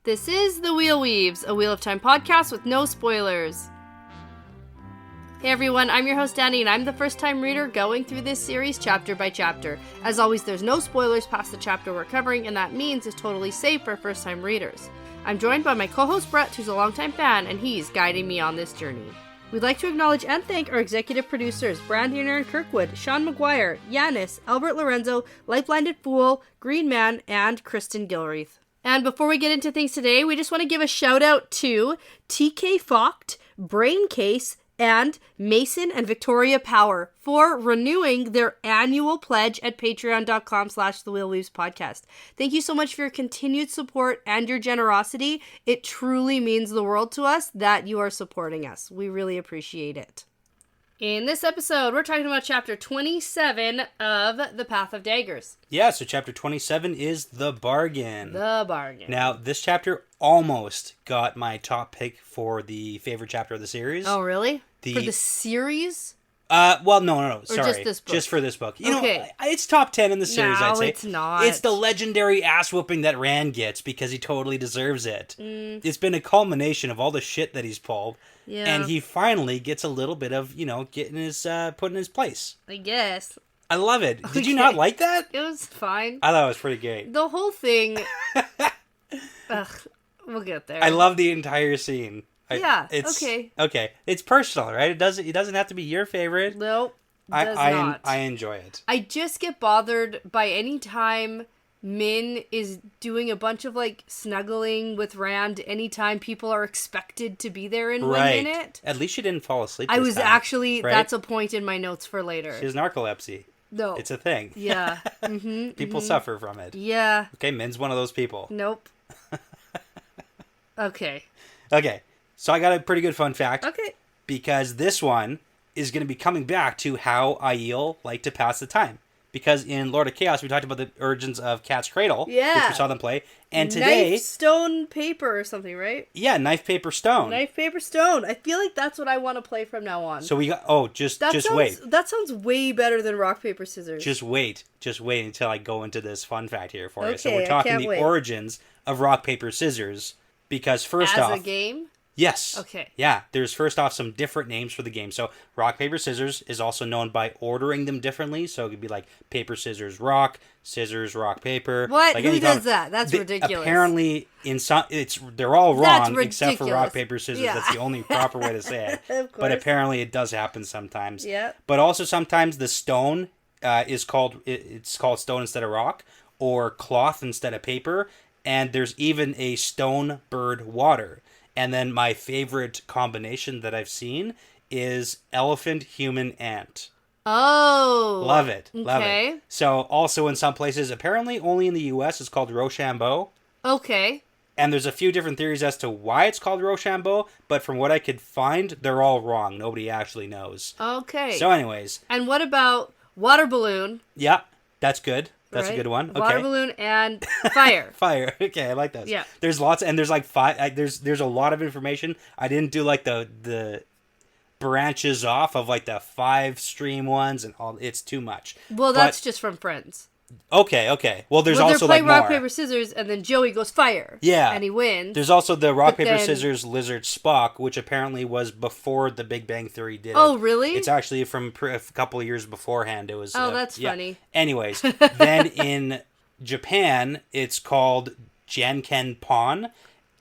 This is The Wheel Weaves, a Wheel of Time podcast with no spoilers. Hey everyone, I'm your host Dani, and I'm the first-time reader going through this series chapter by chapter. As always, there's no spoilers past the chapter we're covering, and that means it's totally safe for first-time readers. I'm joined by my co-host Brett, who's a longtime fan, and he's guiding me on this journey. We'd like to acknowledge and thank our executive producers, Brandy and Kirkwood, Sean McGuire, Yanis, Albert Lorenzo, LightBlindedFool, Green Man, and Kristen Gilreath. And before we get into things today, we just want to give a shout out to TK Focht, Braincase, and Mason and Victoria Power for renewing their annual pledge at patreon.com/thewheelweavespodcast. Thank you so much for your continued support and your generosity. It truly means the world to us that you are supporting us. We really appreciate it. In this episode, we're talking about chapter 27 of The Path of Daggers. Yeah, so chapter 27 is The Bargain. The Bargain. Now, this chapter almost got my top pick for the favorite chapter of the series. Oh, really? For the series? Well, no, sorry. Or just this book? Just for this book. You okay. know, it's top 10 in the series, I'd say. No, it's not. It's the legendary ass-whooping that Rand gets because he totally deserves it. It's been a culmination of all the shit that he's pulled. Yeah. And he finally gets a little bit of, getting his, put in his place. I guess. I love it. Did you not like that? It was fine. I thought it was pretty great. The whole thing... Ugh, we'll get there. I love the entire scene. Okay. Okay. It's personal, right? It doesn't have to be your favorite. Nope. Not. I enjoy it. I just get bothered by any time Min is doing a bunch of snuggling with Rand anytime people are expected to be there in 1 minute. At least she didn't fall asleep. I was time, actually right? That's a point in my notes for later. She has narcolepsy. No. It's a thing. Yeah. People suffer from it. Yeah. Okay, Min's one of those people. Nope. Okay. So I got a pretty good fun fact. Okay. Because this one is going to be coming back to how Aiel liked to pass the time. Because in Lord of Chaos, we talked about the origins of Cat's Cradle. Yeah. Which we saw them play. And today... Knife, stone, paper or something, right? Yeah, knife, paper, stone. Knife, paper, stone. I feel like that's what I want to play from now on. So we got... Oh, just wait. That sounds way better than rock, paper, scissors. Just wait until I go into this fun fact here for you. So Okay, we're talking the origins of rock, paper, scissors. Because first off... As a game? Yes. Okay. Yeah, there's first off some different names for the game. So rock, paper, scissors is also known by ordering them differently. So it could be like paper, scissors, rock, paper. What? Like Who does that? That's ridiculous. Apparently, in some, they're all wrong except for rock, paper, scissors. Yeah. That's the only proper way to say it. Of course. But apparently it does happen sometimes. Yeah. But also sometimes the stone is called stone instead of rock, or cloth instead of paper. And there's even a stone bird water. And then my favorite combination that I've seen is elephant, human, ant. Oh. Love it. Love okay. it. So also in some places, apparently only in the US, it's called Rochambeau. Okay. And there's a few different theories as to why it's called Rochambeau, but from what I could find, they're all wrong. Nobody actually knows. Okay. So anyways. And what about water balloon? Yeah, that's good. That's right? a good one. Okay. Water balloon and fire. Fire. Okay, I like those. Yeah. There's lots, and there's there's a lot of information. I didn't do the branches off of the 5-stream ones and all. It's too much. Well, that's just from Friends. Okay. Well, there's also they're playing more. rock, paper, scissors, and then Joey goes fire. Yeah. And he wins. There's also the rock, paper, scissors, lizard, Spock, which apparently was before the Big Bang Theory did it. Oh, really? It's actually from a couple of years beforehand. It was. Oh, that's funny. Anyways, then in Japan, it's called Janken Pon,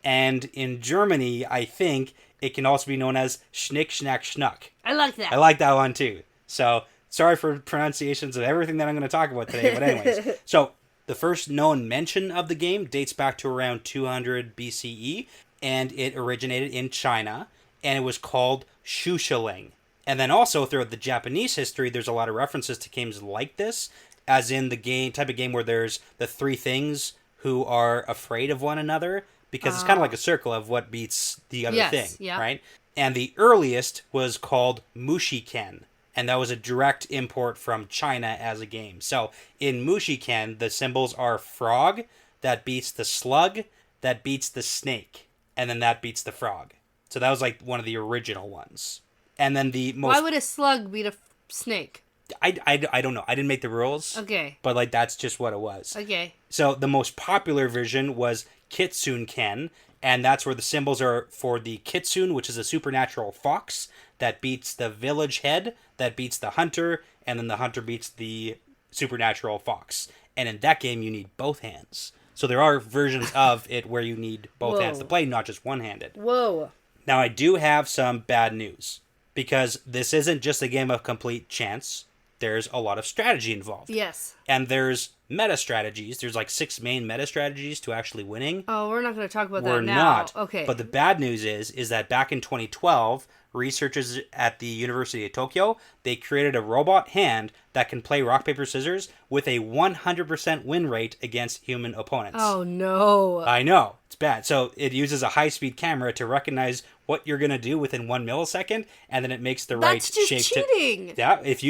and in Germany, I think it can also be known as Schnick, Schnack, Schnuck. I like that. I like that one too. So, sorry for pronunciations of everything that I'm going to talk about today, but anyways. So, the first known mention of the game dates back to around 200 BCE, and it originated in China, and it was called Shushaling. And then also, throughout the Japanese history, there's a lot of references to games like this, as in the type of game where there's the three things who are afraid of one another, because it's kind of like a circle of what beats the other thing, right? And the earliest was called Mushiken, and that was a direct import from China as a game. So in Mushiken, the symbols are frog, that beats the slug, that beats the snake, and then that beats the frog. So that was one of the original ones. And then the most... Why would a slug beat a snake? I don't know. I didn't make the rules. Okay. But that's just what it was. Okay. So the most popular version was Kitsune Ken, and that's where the symbols are for the Kitsune, which is a supernatural fox that beats the village head, that beats the hunter, and then the hunter beats the supernatural fox. And in that game, you need both hands. So there are versions of it where you need both hands to play, not just one-handed. Whoa. Now, I do have some bad news, because this isn't just a game of complete chance. There's a lot of strategy involved. Yes. And there's meta strategies. There's like 6 main meta strategies to actually winning. Oh, we're not going to talk about that We're now. not. Okay. But the bad news is that back in 2012, researchers at the University of Tokyo, they created a robot hand that can play rock, paper, scissors with a 100% win rate against human opponents. Oh, no. I know. It's bad. So it uses a high-speed camera to recognize what you're going to do within 1 millisecond, and then it makes the right shape. That's just cheating.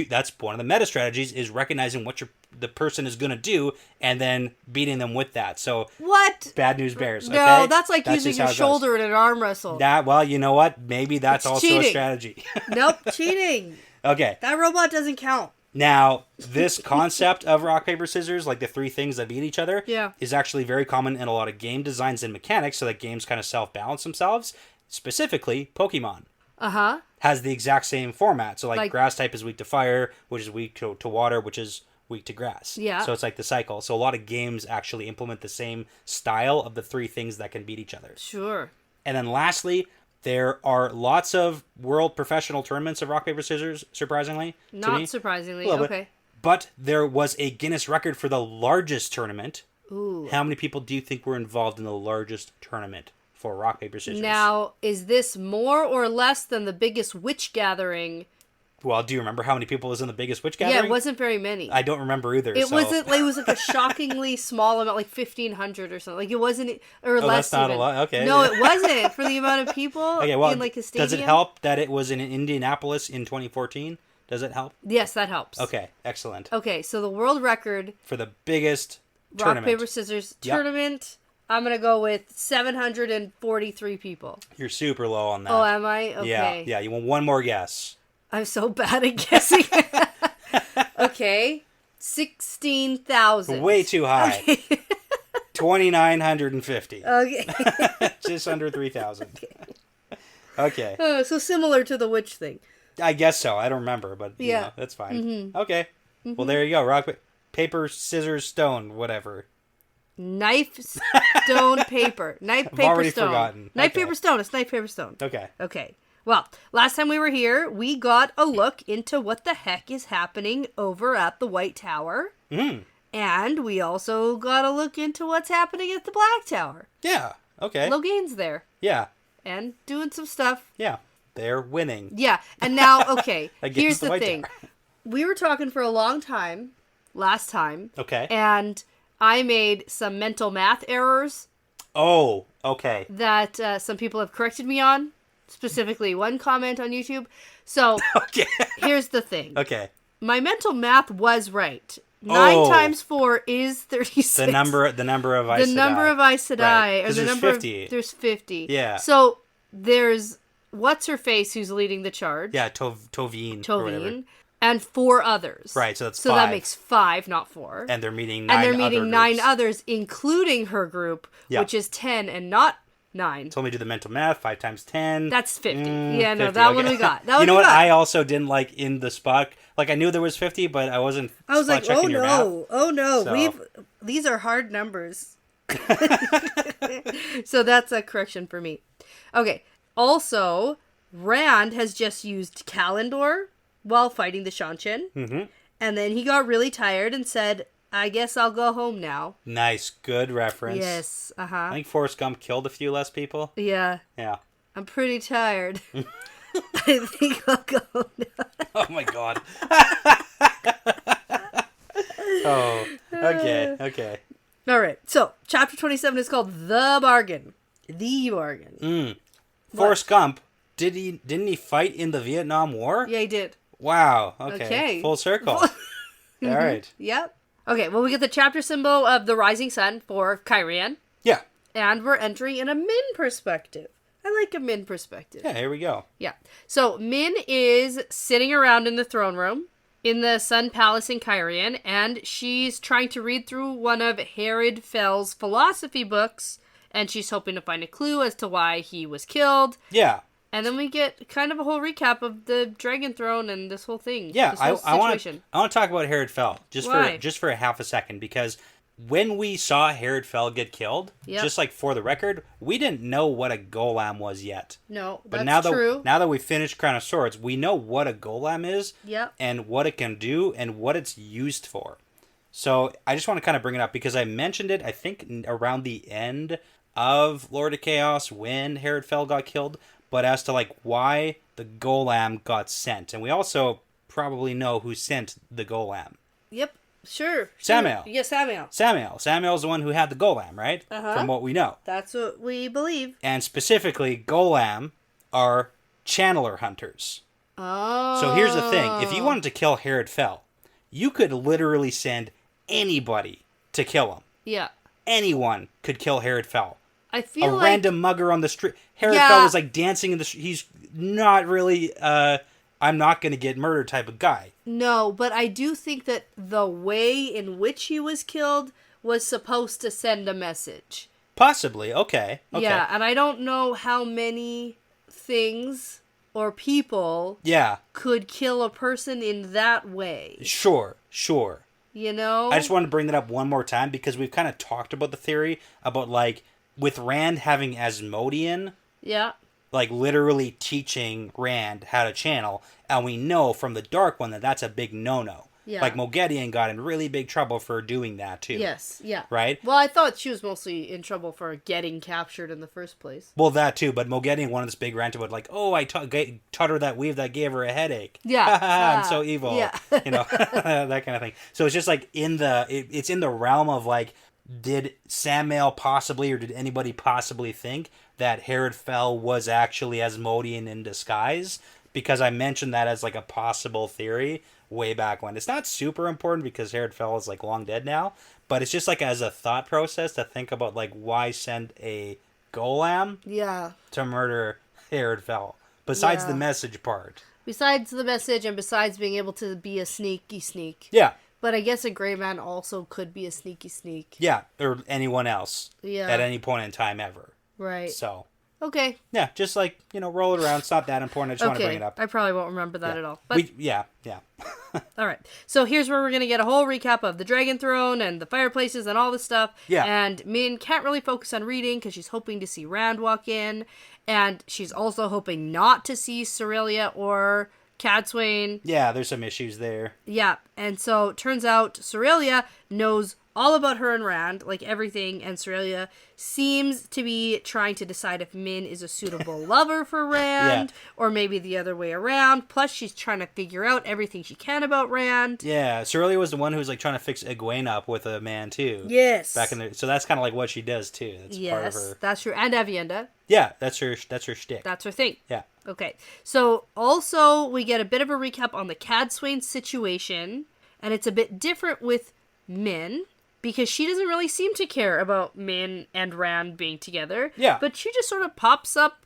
That's one of the meta strategies, is recognizing what the person is going to do and then beating them with that. So what? Bad news bears. No, okay? that's like using your shoulder in an arm wrestle. Well, you know what? Maybe that's also cheating. a strategy. Nope, cheating. Okay. That robot doesn't count. Now, this concept of rock, paper, scissors, like the 3 things that beat each other, is actually very common in a lot of game designs and mechanics, so that games kind of self-balance themselves. Specifically, Pokemon. Uh-huh. Has the exact same format. So, like grass type is weak to fire, which is weak to water, which is weak to grass. Yeah. So it's like the cycle. So a lot of games actually implement the same style of the 3 things that can beat each other. Sure. And then lastly, there are lots of world professional tournaments of rock, paper, scissors, surprisingly. Not surprisingly, okay. But there was a Guinness record for the largest tournament. Ooh. How many people do you think were involved in the largest tournament for rock, paper, scissors? Now, is this more or less than the biggest witch gathering? Well, do you remember how many people was in the biggest witch gathering? Yeah, it wasn't very many. I don't remember either. It was like a shockingly small amount, like 1,500 or something. Like it wasn't, or less. That's not even. a lot. Okay. No, it wasn't for the amount of people in like a stadium. Does it help that it was in Indianapolis in 2014? Does it help? Yes, that helps. Okay, excellent. Okay, so the world record for the biggest rock, paper, scissors tournament. I'm going to go with 743 people. You're super low on that. Oh, am I? Okay. Yeah, you want one more guess. I'm so bad at guessing. Okay. 16,000. Way too high. Okay. 2,950. Okay. Just under 3,000. Okay. So similar to the witch thing. I guess so. I don't remember, but you know, that's fine. Mm-hmm. Okay. Mm-hmm. Well, there you go. Rock, paper, scissors, stone, whatever. Knife, stone, paper. Knife, paper, I've already stone. Forgotten. Knife, paper, stone. It's knife, paper, stone. Okay. Okay. Well, last time we were here, we got a look into what the heck is happening over at the White Tower. Mm. And we also got a look into what's happening at the Black Tower. Yeah. Okay. Logain's there. Yeah. And doing some stuff. Yeah. They're winning. Yeah. And now, okay, Against here's the thing. Tower. We were talking for a long time last time. Okay. And I made some mental math errors. Oh, okay. That some people have corrected me on. Specifically, one comment on YouTube. So, okay. Here's the thing. Okay. My mental math was right. 9 times 4 is 36. The number of Aes Sedai. The number of Aes Sedai. Right. Or the there's number 50. There's 50. Yeah. So, there's what's-her-face who's leading the charge. Yeah, Toveen. Or whatever. And 4 others. Right, so that's 5. So that makes 5, not 4. And they're meeting 9 others, including her group, which is 10 and not 9. Told me to do the mental math. 5 times 10. That's 50. Yeah, 50. No, that one we got. That one you know we what? got. I also didn't like in the spot. Like I knew there was 50, but I wasn't. I was like, oh your no, math. oh no, So. These are hard numbers. So that's a correction for me. Okay. Also, Rand has just used Kalendor while fighting the Shanshin. Mm-hmm. And then he got really tired and said, I guess I'll go home now. Nice. Good reference. Yes. Uh-huh. I think Forrest Gump killed a few less people. Yeah. Yeah. I'm pretty tired. I think I'll go now. Oh my god. Oh. Okay. Okay. All right. So, chapter 27 is called The Bargain. The Bargain. Forrest Gump, didn't he fight in the Vietnam War? Yeah, he did. Wow. Okay. Full circle. All right. Yep. Okay, well, we get the chapter symbol of the rising sun for Kyrian. Yeah. And we're entering in a Min perspective. I like a Min perspective. Yeah, here we go. Yeah. So, Min is sitting around in the throne room in the Sun Palace in Kyrian, and she's trying to read through one of Herod Fell's philosophy books, and she's hoping to find a clue as to why he was killed. Yeah. And then we get kind of a whole recap of the Dragon Throne and this whole thing. Yeah, this whole I want to talk about Herod Fell just for a half a second, because when we saw Herod Fell get killed, just like for the record, we didn't know what a golem was yet. No, but that's true. Now that we finished Crown of Swords, we know what a golem is, and what it can do, and what it's used for. So I just want to kind of bring it up because I mentioned it, I think, around the end of Lord of Chaos when Herod Fell got killed, but as to like why the golem got sent. And we also probably know who sent the golem. Yep, sure. Samuel. Yeah, Samuel. Samuel's the one who had the golem, right? From what we know. That's what we believe. And specifically, golem are channeler hunters. Oh. So here's the thing. If you wanted to kill Herod Fell, you could literally send anybody to kill him. Yeah. Anyone could kill Herod Fell. I feel like... A random mugger on the street. Herod Fell was like dancing in the street. He's not really, I'm not going to get murdered type of guy. No, but I do think that the way in which he was killed was supposed to send a message. Possibly. Okay. Yeah, and I don't know how many things or people could kill a person in that way. Sure. You know? I just wanted to bring that up one more time because we've kind of talked about the theory about like, with Rand having Asmodean, like literally teaching Rand how to channel, and we know from the Dark One that that's a big no-no. Yeah. Like Moghedien got in really big trouble for doing that too. Yes, yeah. Right? Well, I thought she was mostly in trouble for getting captured in the first place. Well, that too, but Moghedien wanted this big rant about like, oh, I taught her that weave that gave her a headache. Yeah. I'm so evil. Yeah. You know, that kind of thing. So it's just like it's in the realm of like, did Samuel possibly, or did anybody possibly think that Herod Fell was actually Asmodean in disguise? Because I mentioned that as like a possible theory way back when. It's not super important because Herod Fell is like long dead now, but it's just like as a thought process to think about like why send a golem to murder Herod Fell besides the message part. Besides the message and besides being able to be a sneaky sneak. Yeah. But I guess a gray man also could be a sneaky sneak. Yeah, or anyone else. Yeah. At any point in time ever. Right. So. Okay. Yeah, just like, roll it around. It's not that important. I just want to bring it up. I probably won't remember that at all. But yeah. All right. So here's where we're going to get a whole recap of the Dragon Throne and the fireplaces and all this stuff. Yeah. And Min can't really focus on reading because she's hoping to see Rand walk in. And she's also hoping not to see Cerelia or Cadswain. Yeah, there's some issues there. Yeah. And so it turns out Cerelia knows all about her and Rand, like everything, and Cerelia seems to be trying to decide if Min is a suitable lover for Rand, or maybe the other way around. Plus, she's trying to figure out everything she can about Rand. Yeah, Cerelia was the one who was like trying to fix Egwene up with a man too. Yes. So that's kind of like what she does too. That's part of her. That's true. And Avienda. Yeah, that's her shtick. That's her thing. Yeah. Okay. So also we get a bit of a recap on the Cadswain situation, and it's a bit different with Min, because she doesn't really seem to care about Min and Rand being together. Yeah. But she just sort of pops up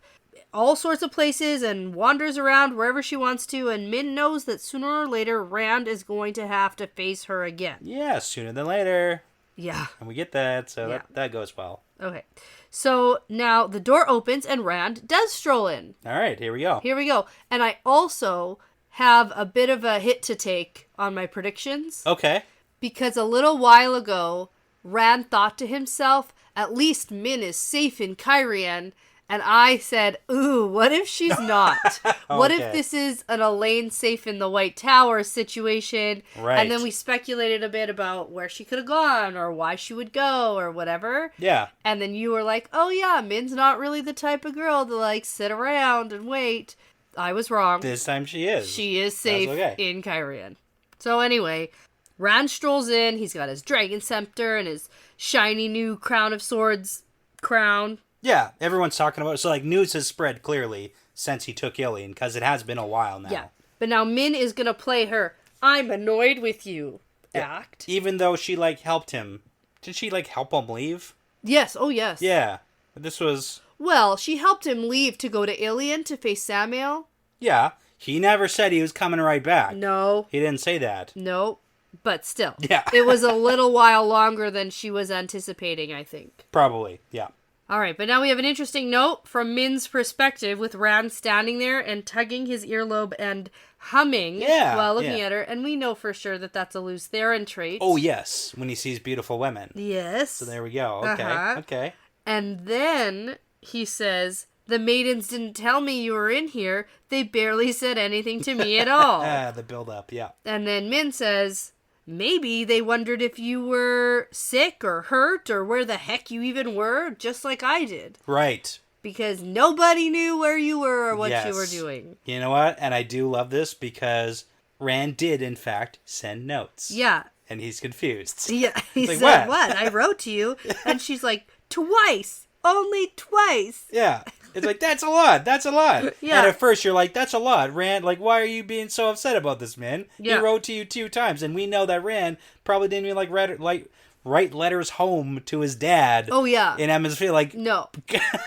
all sorts of places and wanders around wherever she wants to, and Min knows that sooner or later Rand is going to have to face her again. Yeah, sooner than later. Yeah. And we get that, so that goes well. Okay. So now the door opens and Rand does stroll in. All right, here we go. And I also have a bit of a hit to take on my predictions. Okay. Because a little while ago, Rand thought to himself, at least Min is safe in Cairhien. And I said, ooh, what if she's not? What if this is an Elaine safe in the White Tower situation? Right. And then we speculated a bit about where she could have gone or why she would go or whatever. Yeah. And then you were like, oh yeah, Min's not really the type of girl to like sit around and wait. I was wrong. This time she is. She is safe in Cairhien. So anyway, Rand strolls in. He's got his dragon scepter and his shiny new crown of swords crown. Yeah, everyone's talking about it. So, like, news has spread clearly since he took Ilian, because it has been a while now. Yeah, but now Min is going to play her I'm annoyed with you act. Even though she, like, helped him. Did she, like, help him leave? Yes, oh yes. Yeah, but this was... Well, she helped him leave to go to Ilian to face Samuel. Yeah, he never said he was coming right back. No. He didn't say that. No, but still. Yeah. It was a little while longer than she was anticipating, I think. Probably, yeah. All right, but now we have an interesting note from Min's perspective with Rand standing there and tugging his earlobe and humming while looking at her. And we know for sure that that's a Lews Therin trait. Oh, yes, when he sees beautiful women. Yes. So there we go. Okay, okay. And then he says, the maidens didn't tell me you were in here. They barely said anything to me at all. The build-up, yeah. And then Min says, maybe they wondered if you were sick or hurt or where the heck you even were, just like I did. Right. Because nobody knew where you were or what you were doing. You know what? And I do love this because Rand did, in fact, send notes. Yeah. And he's confused. Yeah. He like, said, what? I wrote to you. And she's like, twice. Only twice. Yeah. It's like, that's a lot. That's a lot. Yeah. And at first you're like, that's a lot. Rand, like, why are you being so upset about this, man? Yeah. He wrote to you 2 times. And we know that Rand probably didn't even, write letters home to his dad. Oh, yeah. In Emmonsfield. Like, no.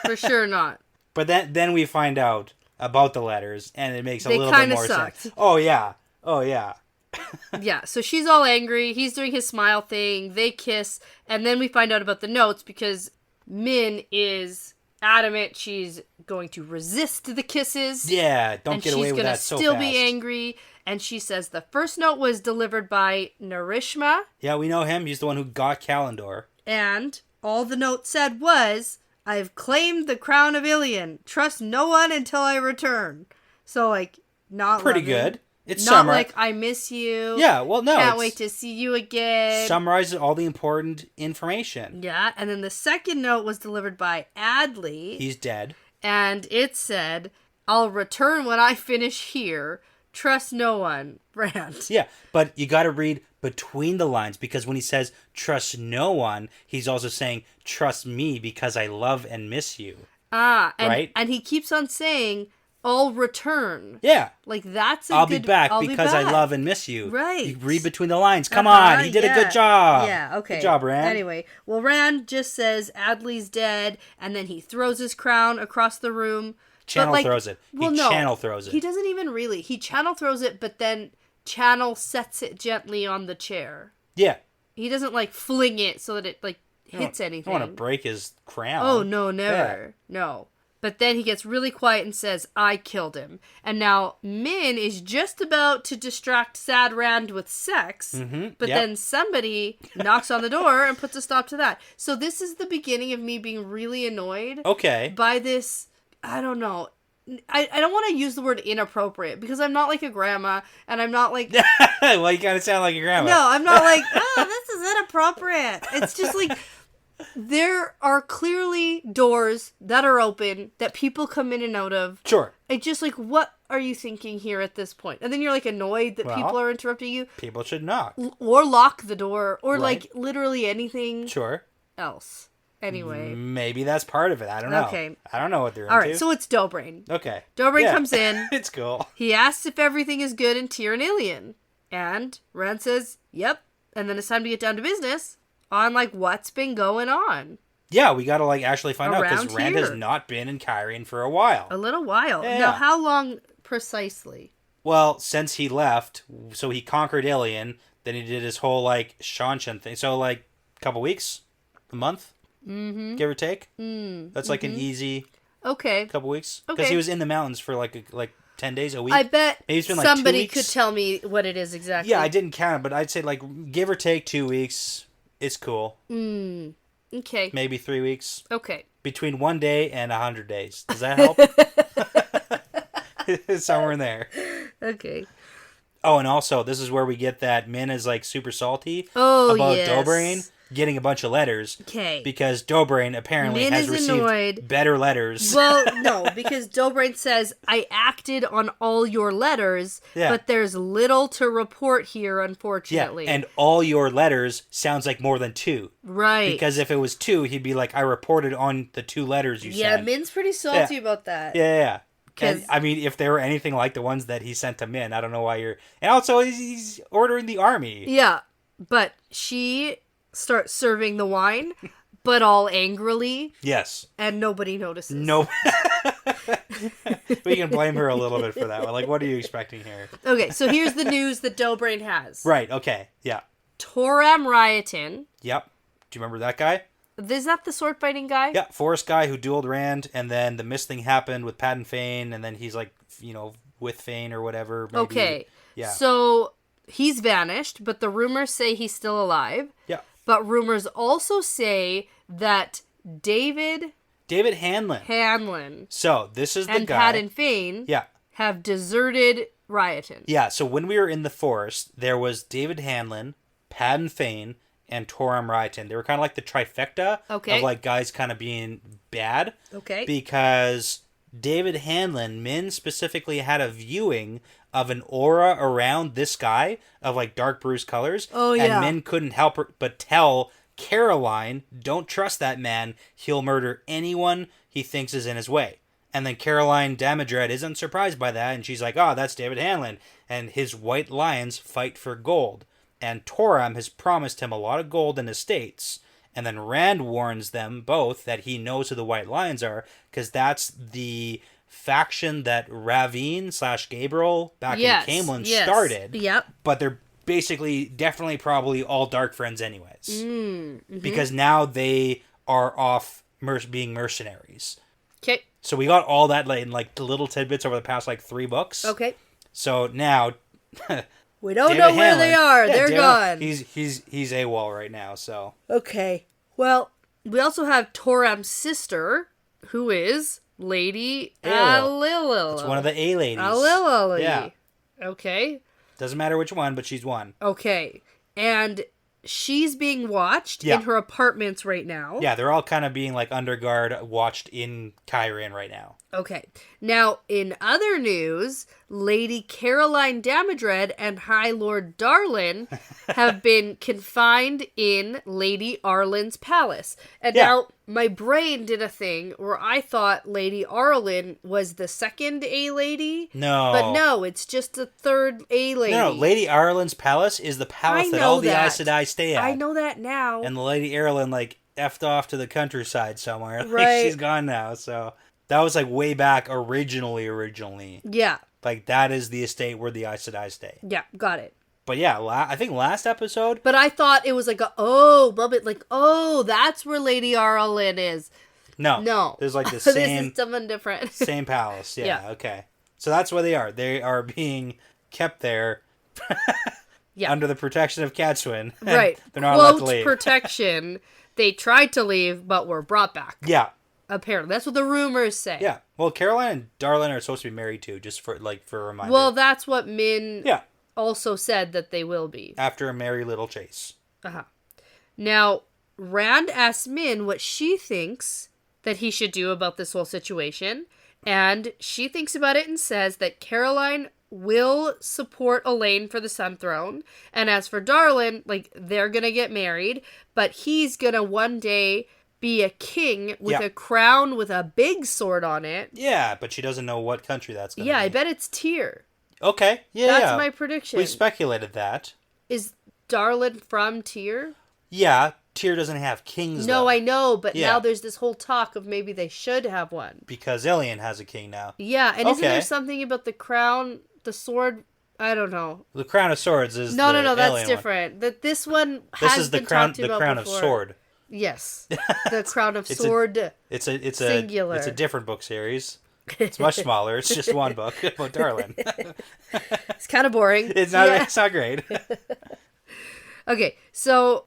For sure not. But then we find out about the letters, and it makes a little bit more sense. Oh, yeah. Oh, yeah. Yeah, so she's all angry. He's doing his smile thing. They kiss. And then we find out about the notes because Min is adamant she's going to resist the kisses. Yeah, don't get away with that so fast. And she's going to still be angry. And she says the first note was delivered by Narishma. Yeah, we know him. He's the one who got Kalendor. And all the note said was, I've claimed the crown of Ilion. Trust no one until I return. So, like, not pretty loving. good. It's not like, I miss you. Yeah, well, no. Can't wait to see you again. Summarizes all the important information. Yeah, and then the second note was delivered by Adley. He's dead. And it said, I'll return when I finish here. Trust no one, Rand. Yeah, but you got to read between the lines because when he says trust no one, he's also saying trust me because I love and miss you. Right? And he keeps on saying, I'll return. Yeah. Like, that's I'll be back because I love and miss you. Right. You read between the lines. Come on. He did a good job. Yeah, okay. Good job, Rand. Anyway, well, Rand just says Adley's dead, and then he throws his crown across the room. Channel throws it. Channel throws it. He doesn't even really. He channel throws it, but then Channel sets it gently on the chair. Yeah. He doesn't, like, fling it so that it, like, hits anything. I don't want to break his crown. Oh, no, never. Yeah. No. But then he gets really quiet and says, I killed him. And now Min is just about to distract Sad Rand with sex, but then somebody knocks on the door and puts a stop to that. So this is the beginning of me being really annoyed by this, I don't know. I don't want to use the word inappropriate because I'm not like a grandma and I'm not like... Well, you kind of sound like your grandma. No, I'm not like, this is inappropriate. It's just like... There are clearly doors that are open that people come in and out of. Sure. It's just like, what are you thinking here at this point? And then you're like annoyed that people are interrupting you. People should knock. Or lock the door. Or like literally anything else. Anyway. Maybe that's part of it. I don't know. Okay. I don't know what they're into. Alright, so it's Dobrain. Okay. Dobrain comes in. It's cool. He asks if everything is good in Tyr and Ilion. And Rand says, yep. And then it's time to get down to business. On, like, what's been going on. Yeah, we gotta, like, actually find out, because Rand has not been in Cairhien for a while. A little while. Yeah. Now, how long precisely? Well, since he left, so he conquered Ilion, then he did his whole, like, Shanshan thing. So, like, a couple weeks? A month? Mm-hmm. Give or take? That's, like, an easy couple weeks. Because he was in the mountains for, like 10 days, a week. I bet maybe it's been somebody 2 weeks. could tell me what it is exactly. Yeah, I didn't count it, but I'd say, like, give or take 2 weeks. It's cool. Okay. Maybe 3 weeks. Okay. Between 1 day and 100 days. Does that help? Somewhere in there. Okay. Oh, and also, this is where we get that Min is, like, super salty about Dobrain getting a bunch of letters. Okay. Because Dobrain apparently has received better letters. Well, no, because Dobrain says, I acted on all your letters, but there's little to report here, unfortunately. Yeah, and all your letters sounds like more than 2. Right. Because if it was 2, he'd be like, I reported on the 2 letters you sent. Yeah, Min's pretty salty about that. Yeah. And, I mean, if they were anything like the ones that he sent to Min, I don't know why you're... And also, he's ordering the army. Yeah, but she starts serving the wine, but all angrily. Yes. And nobody notices. No. We can blame her a little bit for that one. Like, what are you expecting here? Okay, so here's the news that Dobrain has. Right, okay, yeah. Toram Riotin. Yep. Do you remember that guy? Is that the sword fighting guy? Yeah, forest guy who dueled Rand, and then the mist thing happened with Pat and Fane, and then he's like, with Fane or whatever. Maybe. Okay. Yeah. So he's vanished, but the rumors say he's still alive. Yeah. But rumors also say that David Hanlon. So this is the and guy. Pat and Fane Yeah. have deserted Ryoton. Yeah, so when we were in the forest, there was David Hanlon, Pat and Fane, and Toram Ryoton. They were kind of like the trifecta of like guys kind of being bad. Okay. Because David Hanlon, Min specifically had a viewing of an aura around this guy of like dark bruised colors. Oh, yeah. And Min couldn't help but tell Caroline, don't trust that man. He'll murder anyone he thinks is in his way. And then Caroline Damodred isn't surprised by that, and she's like, oh, that's David Hanlon. And his white lions fight for gold. And Toram has promised him a lot of gold and estates. And then Rand warns them both that he knows who the white lions are, because that's the faction that Ravine / Gabriel back in Camelin started. Yep. But they're basically, definitely, probably all dark friends anyways. Mm-hmm. Because now they are off being mercenaries. Okay. So we got all that in like little tidbits over the past like 3 books. Okay. So now we don't know where they are. They're gone. He's AWOL right now. So okay. Well, we also have Toram's sister, who is Lady Alilil. It's one of the A ladies. Alilil. Yeah. Okay. Doesn't matter which one, but she's one. Okay. And she's being watched in her apartments right now. Yeah, they're all kind of being like under guard, watched in Kyrian right now. Okay. Now, in other news, Lady Caroline Damodred and High Lord Darlin have been confined in Lady Arlen's palace. And now, my brain did a thing where I thought Lady Arlen was the second A-lady. No. But no, it's just the third A-lady. No, Lady Arlen's palace is the palace that all the Aes Sedai stay at. I know that now. And the Lady Arlen, like, effed off to the countryside somewhere. Like, right. She's gone now, so... That was, like, way back originally. Yeah. Like, that is the estate where the Aes Sedai stay. Yeah, got it. But yeah, I think last episode... But I thought it was like that's where Lady Arlen is. No. There's like the same... This is someone different. Same palace, yeah, okay. So that's where they are. They are being kept there under the protection of Catswin. Right. They're not allowed to Quote, leave. Protection. They tried to leave, but were brought back. Yeah. Apparently. That's what the rumors say. Yeah. Well, Caroline and Darlin are supposed to be married too, just for a reminder. Well, that's what Min also said that they will be. After a merry little chase. Uh-huh. Now, Rand asks Min what she thinks that he should do about this whole situation, and she thinks about it and says that Caroline will support Elaine for the Sun Throne, and as for Darlin, like, they're gonna get married, but he's gonna one day be a king with a crown with a big sword on it. Yeah, but she doesn't know what country that's gonna be. Yeah, I bet it's Tyr. Okay, That's my prediction. We speculated that. Is Darlin from Tyr? Yeah, Tyr doesn't have kings, No, though. I know, but now there's this whole talk of maybe they should have one. Because Ilion has a king now. Yeah, and isn't there something about the crown, the sword? I don't know. The Crown of Swords is No, that's Ilion different. That this one has been talked about before. The Crown of Sword. Yes, the Crown of Sword. It's singular. It's a different book series. It's much smaller. It's just one book about Darlin. It's kind of boring. It's not. Yeah. It's not great. Okay, so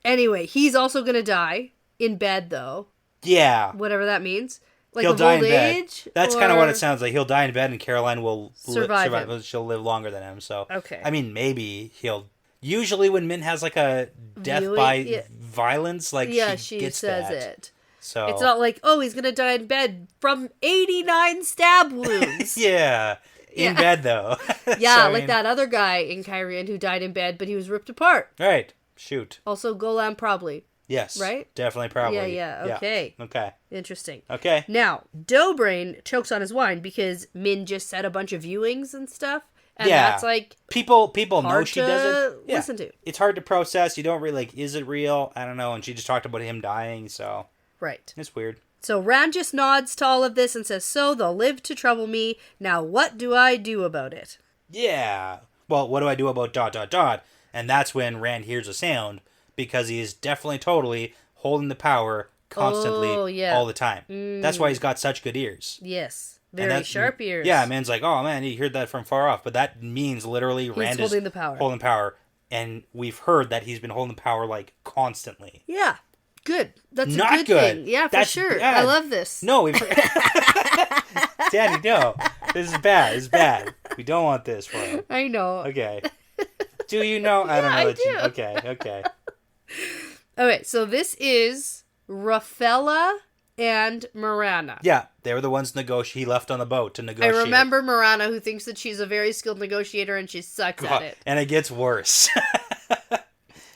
anyway, he's also gonna die in bed, though. Yeah. Whatever that means. Like he'll die in age, bed. That's kind of what it sounds like. He'll die in bed, and Caroline will survive. She'll live longer than him. So okay. I mean, maybe he'll. Usually, when Min has like a death by violence, like she gets says that. it. So it's not like, oh, he's gonna die in bed from 89 stab wounds. In bed though. Yeah, so, like that other guy in Kyrian who died in bed, but he was ripped apart. Right. Shoot. Also, Golan probably. Yes. Right? Definitely probably. Yeah, okay. Yeah. Okay. Interesting. Okay. Now, Doughbrain chokes on his wine because Min just said a bunch of viewings and stuff. And that's like people know she does it. Listen to. It's hard to process. You don't really like, is it real? I don't know. And she just talked about him dying, so right. It's weird. So Rand just nods to all of this and says, so they'll live to trouble me. Now what do I do about it? Yeah. Well, what do I do about ... And that's when Rand hears a sound, because he is definitely totally holding the power constantly all the time. That's why he's got such good ears. Yes. Very sharp ears. Yeah, man's like, oh man, he heard that from far off. But that means literally Rand is holding the power. Holding power. And we've heard that he's been holding the power like constantly. Yeah. Good. That's not a good thing. Yeah, for sure. Bad. I love this. No, we've Danny, no. This is bad. It's bad. We don't want this for him. I know. Okay. Do you know? I don't know. I do. Okay. Okay, so this is Rafaela and Marana. Yeah, they were the ones he left on the boat to negotiate. I remember Marana, who thinks that she's a very skilled negotiator and she sucks at it. And it gets worse.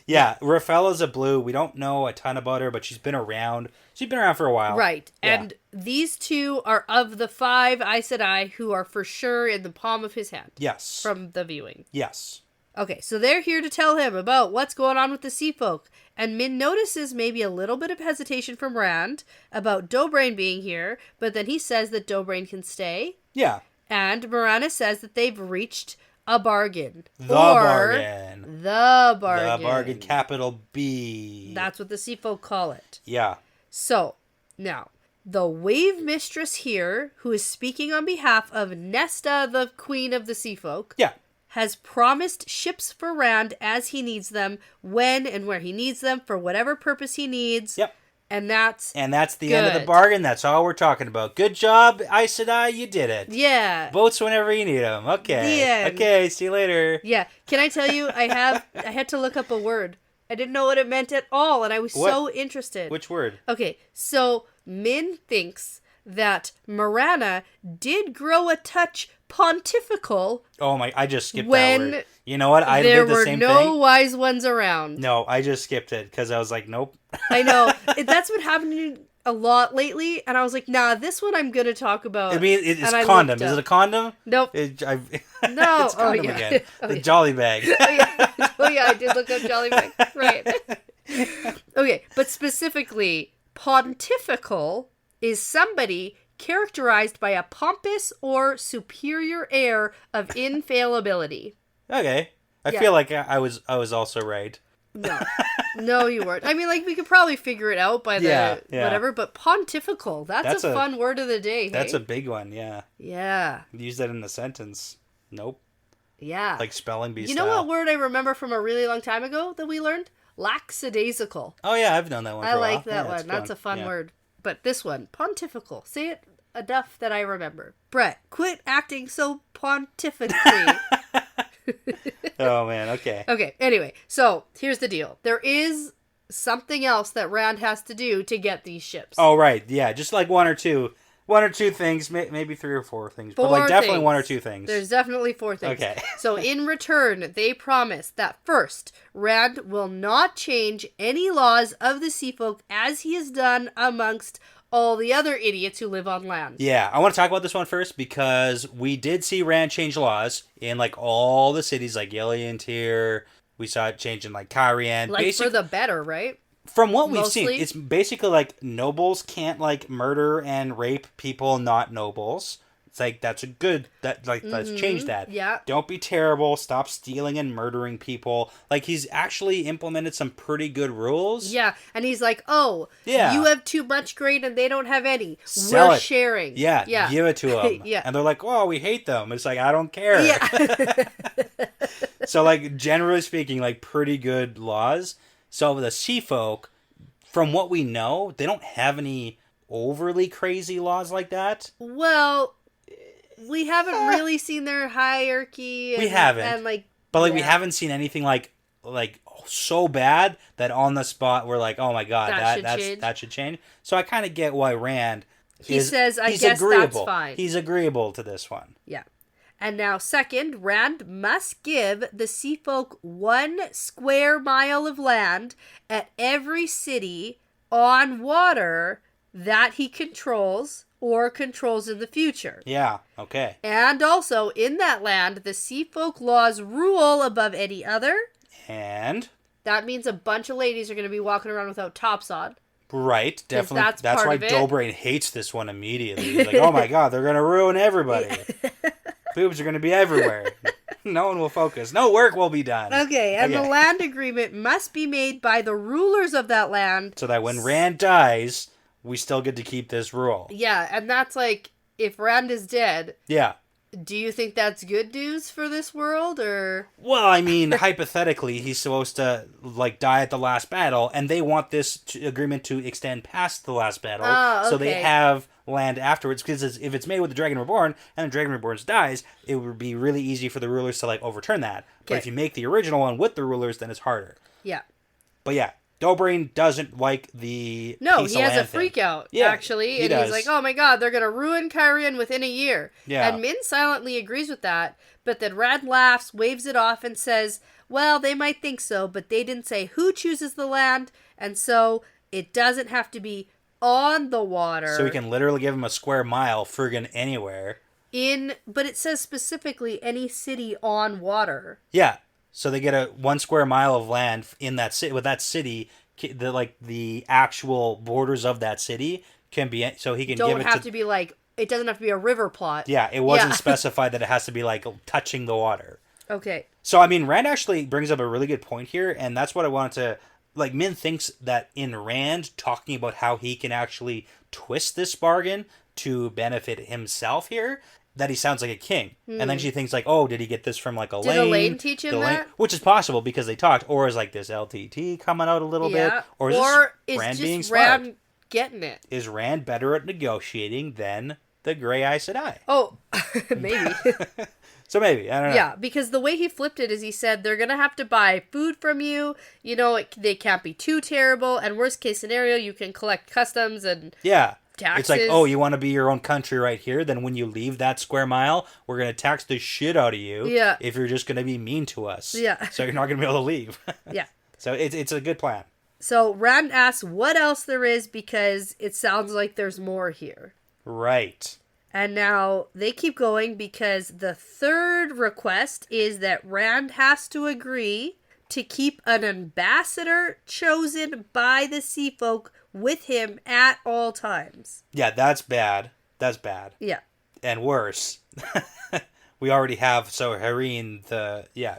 Yeah, Rafaela's a blue. We don't know a ton about her, but she's been around. She's been around for a while. Right. Yeah. And these two are of the 5 Aes Sedai who are for sure in the palm of his hand. Yes. From the viewing. Yes. Okay, so they're here to tell him about what's going on with the sea folk. And Min notices maybe a little bit of hesitation from Rand about Dobrain being here, but then he says that Dobrain can stay. Yeah. And Marana says that they've reached a bargain. The bargain. The bargain. The bargain, capital B. That's what the sea folk call it. Yeah. So, now, the Wave Mistress here, who is speaking on behalf of Nesta, the Queen of the Sea Folk, has promised ships for Rand as he needs them, when and where he needs them, for whatever purpose he needs. Yep. And that's the end of the bargain. That's all we're talking about. Good job, Aes Sedai. You did it. Yeah. Boats whenever you need them. Okay. The end. Okay, see you later. Yeah. Can I tell you, I had to look up a word. I didn't know what it meant at all, and I was so interested. Which word? Okay, so Min thinks that Marana did grow a touch pontifical. Oh my, I just skipped that word. You know what? I did the same thing. There were no wise ones around. No, I just skipped it because I was like, nope. I know. That's what happened to me a lot lately, and I was like, nah, this one I'm going to talk about. I mean, it's condom. Is it a condom? Nope. No. It's condom again. The jolly bag. Oh yeah, I did look up jolly bag. Right. Okay, but specifically, pontifical is somebody characterized by a pompous or superior air of infallibility. Okay. I feel like I was also right. No, you weren't. I mean, like, we could probably figure it out by the whatever, but pontifical, that's a fun word of the day. That's a big one, yeah. Yeah. Use that in the sentence. Nope. Yeah. Like spelling bee style. You know what word I remember from a really long time ago that we learned? Lackadaisical. Oh, yeah, I've known that one for a while. I like that one. That's a fun word. But this one, pontifical. Say it enough that I remember. Brett, quit acting so pontifically. Oh, man, okay. Okay, anyway, so here's the deal. There is something else that Rand has to do to get these ships. Oh, right, yeah, just like one or two things, maybe 3 or 4 things, but like definitely 1 or 2 things. There's definitely 4 things. Okay. So in return, they promise that first, Rand will not change any laws of the sea folk as he has done amongst all the other idiots who live on land. Yeah, I want to talk about this one first because we did see Rand change laws in like all the cities, like Yeliantir. We saw it change in like Carian. Like for the better, right? From what we've seen, it's basically like nobles can't like murder and rape people not nobles. It's like let's change that. Yeah. Don't be terrible. Stop stealing and murdering people. Like he's actually implemented some pretty good rules. Yeah, and he's like, oh, you have too much grain and they don't have any. We're sharing. Yeah, give it to them. Yeah. And they're like, oh, we hate them. It's like, I don't care. Yeah. So like generally speaking, like pretty good laws. So the sea folk, from what we know, they don't have any overly crazy laws like that. Well, we haven't really seen their hierarchy. We haven't. And we haven't seen anything like so bad that on the spot we're like, oh my god, that should change. So I kind of get why Rand. He's agreeable. That's fine. He's agreeable to this one. Yeah. And now, second, Rand must give the sea folk 1 square mile of land at every city on water that he controls or controls in the future. Yeah, okay. And also, in that land, the sea folk laws rule above any other. And? That means a bunch of ladies are going to be walking around without tops on. Right, definitely. That's why Dobrain hates this one immediately. He's like, oh my god, they're going to ruin everybody. Boobs are going to be everywhere. No one will focus. No work will be done. Okay, and the land agreement must be made by the rulers of that land. So that when Rand dies, we still get to keep this rule. Yeah, and that's like, if Rand is dead... Yeah. Do you think that's good news for this world, or...? Well, I mean, hypothetically, he's supposed to, like, die at the last battle, and they want this agreement to extend past the last battle, so they have land afterwards, because if it's made with the Dragon Reborn, and the Dragon Reborn dies, it would be really easy for the rulers to, like, overturn that. But if you make the original one with the rulers, then it's harder. Yeah. But yeah, Dobrain doesn't like the he has a freak out, actually. And he's like, oh my god, they're going to ruin Kyrian within a year. Yeah. And Min silently agrees with that, but then Rand laughs, waves it off, and says, well, they might think so, but they didn't say who chooses the land, and so it doesn't have to be on the water. So we can literally give him a square mile friggin' anywhere. But it says specifically any city on water. So they get a 1 square mile of land in that city. With that city, the actual borders of that city can be. So he can don't have to be like. It doesn't have to be a river plot. Yeah, it wasn't specified that it has to be like touching the water. Okay. So I mean, Rand actually brings up a really good point here, and that's what I wanted to. Like, Min thinks that in Rand talking about how he can actually twist this bargain to benefit himself here, that he sounds like a king. And then she thinks, like, oh, did he get this from, like, Elaine? Did Elaine teach him that? Which is possible, because they talked. Or is, like, this LTT coming out a little bit? Or is this Rand being smart? Rand getting it? Is Rand better at negotiating than the Grey Aes Sedai? Oh, maybe. So maybe, I don't know. Yeah, because the way he flipped it is he said, they're going to have to buy food from you, they can't be too terrible, and worst case scenario, you can collect customs and taxes. It's like, oh, you want to be your own country right here? Then when you leave that square mile, we're going to tax the shit out of you if you're just going to be mean to us. Yeah. So you're not going to be able to leave. Yeah. So it's a good plan. So Rand asks what else there is because it sounds like there's more here. Right. And now they keep going because the third request is that Rand has to agree to keep an ambassador chosen by the Sea Folk with him at all times. Yeah, that's bad. That's bad. Yeah. And worse, we already have, so Hareen,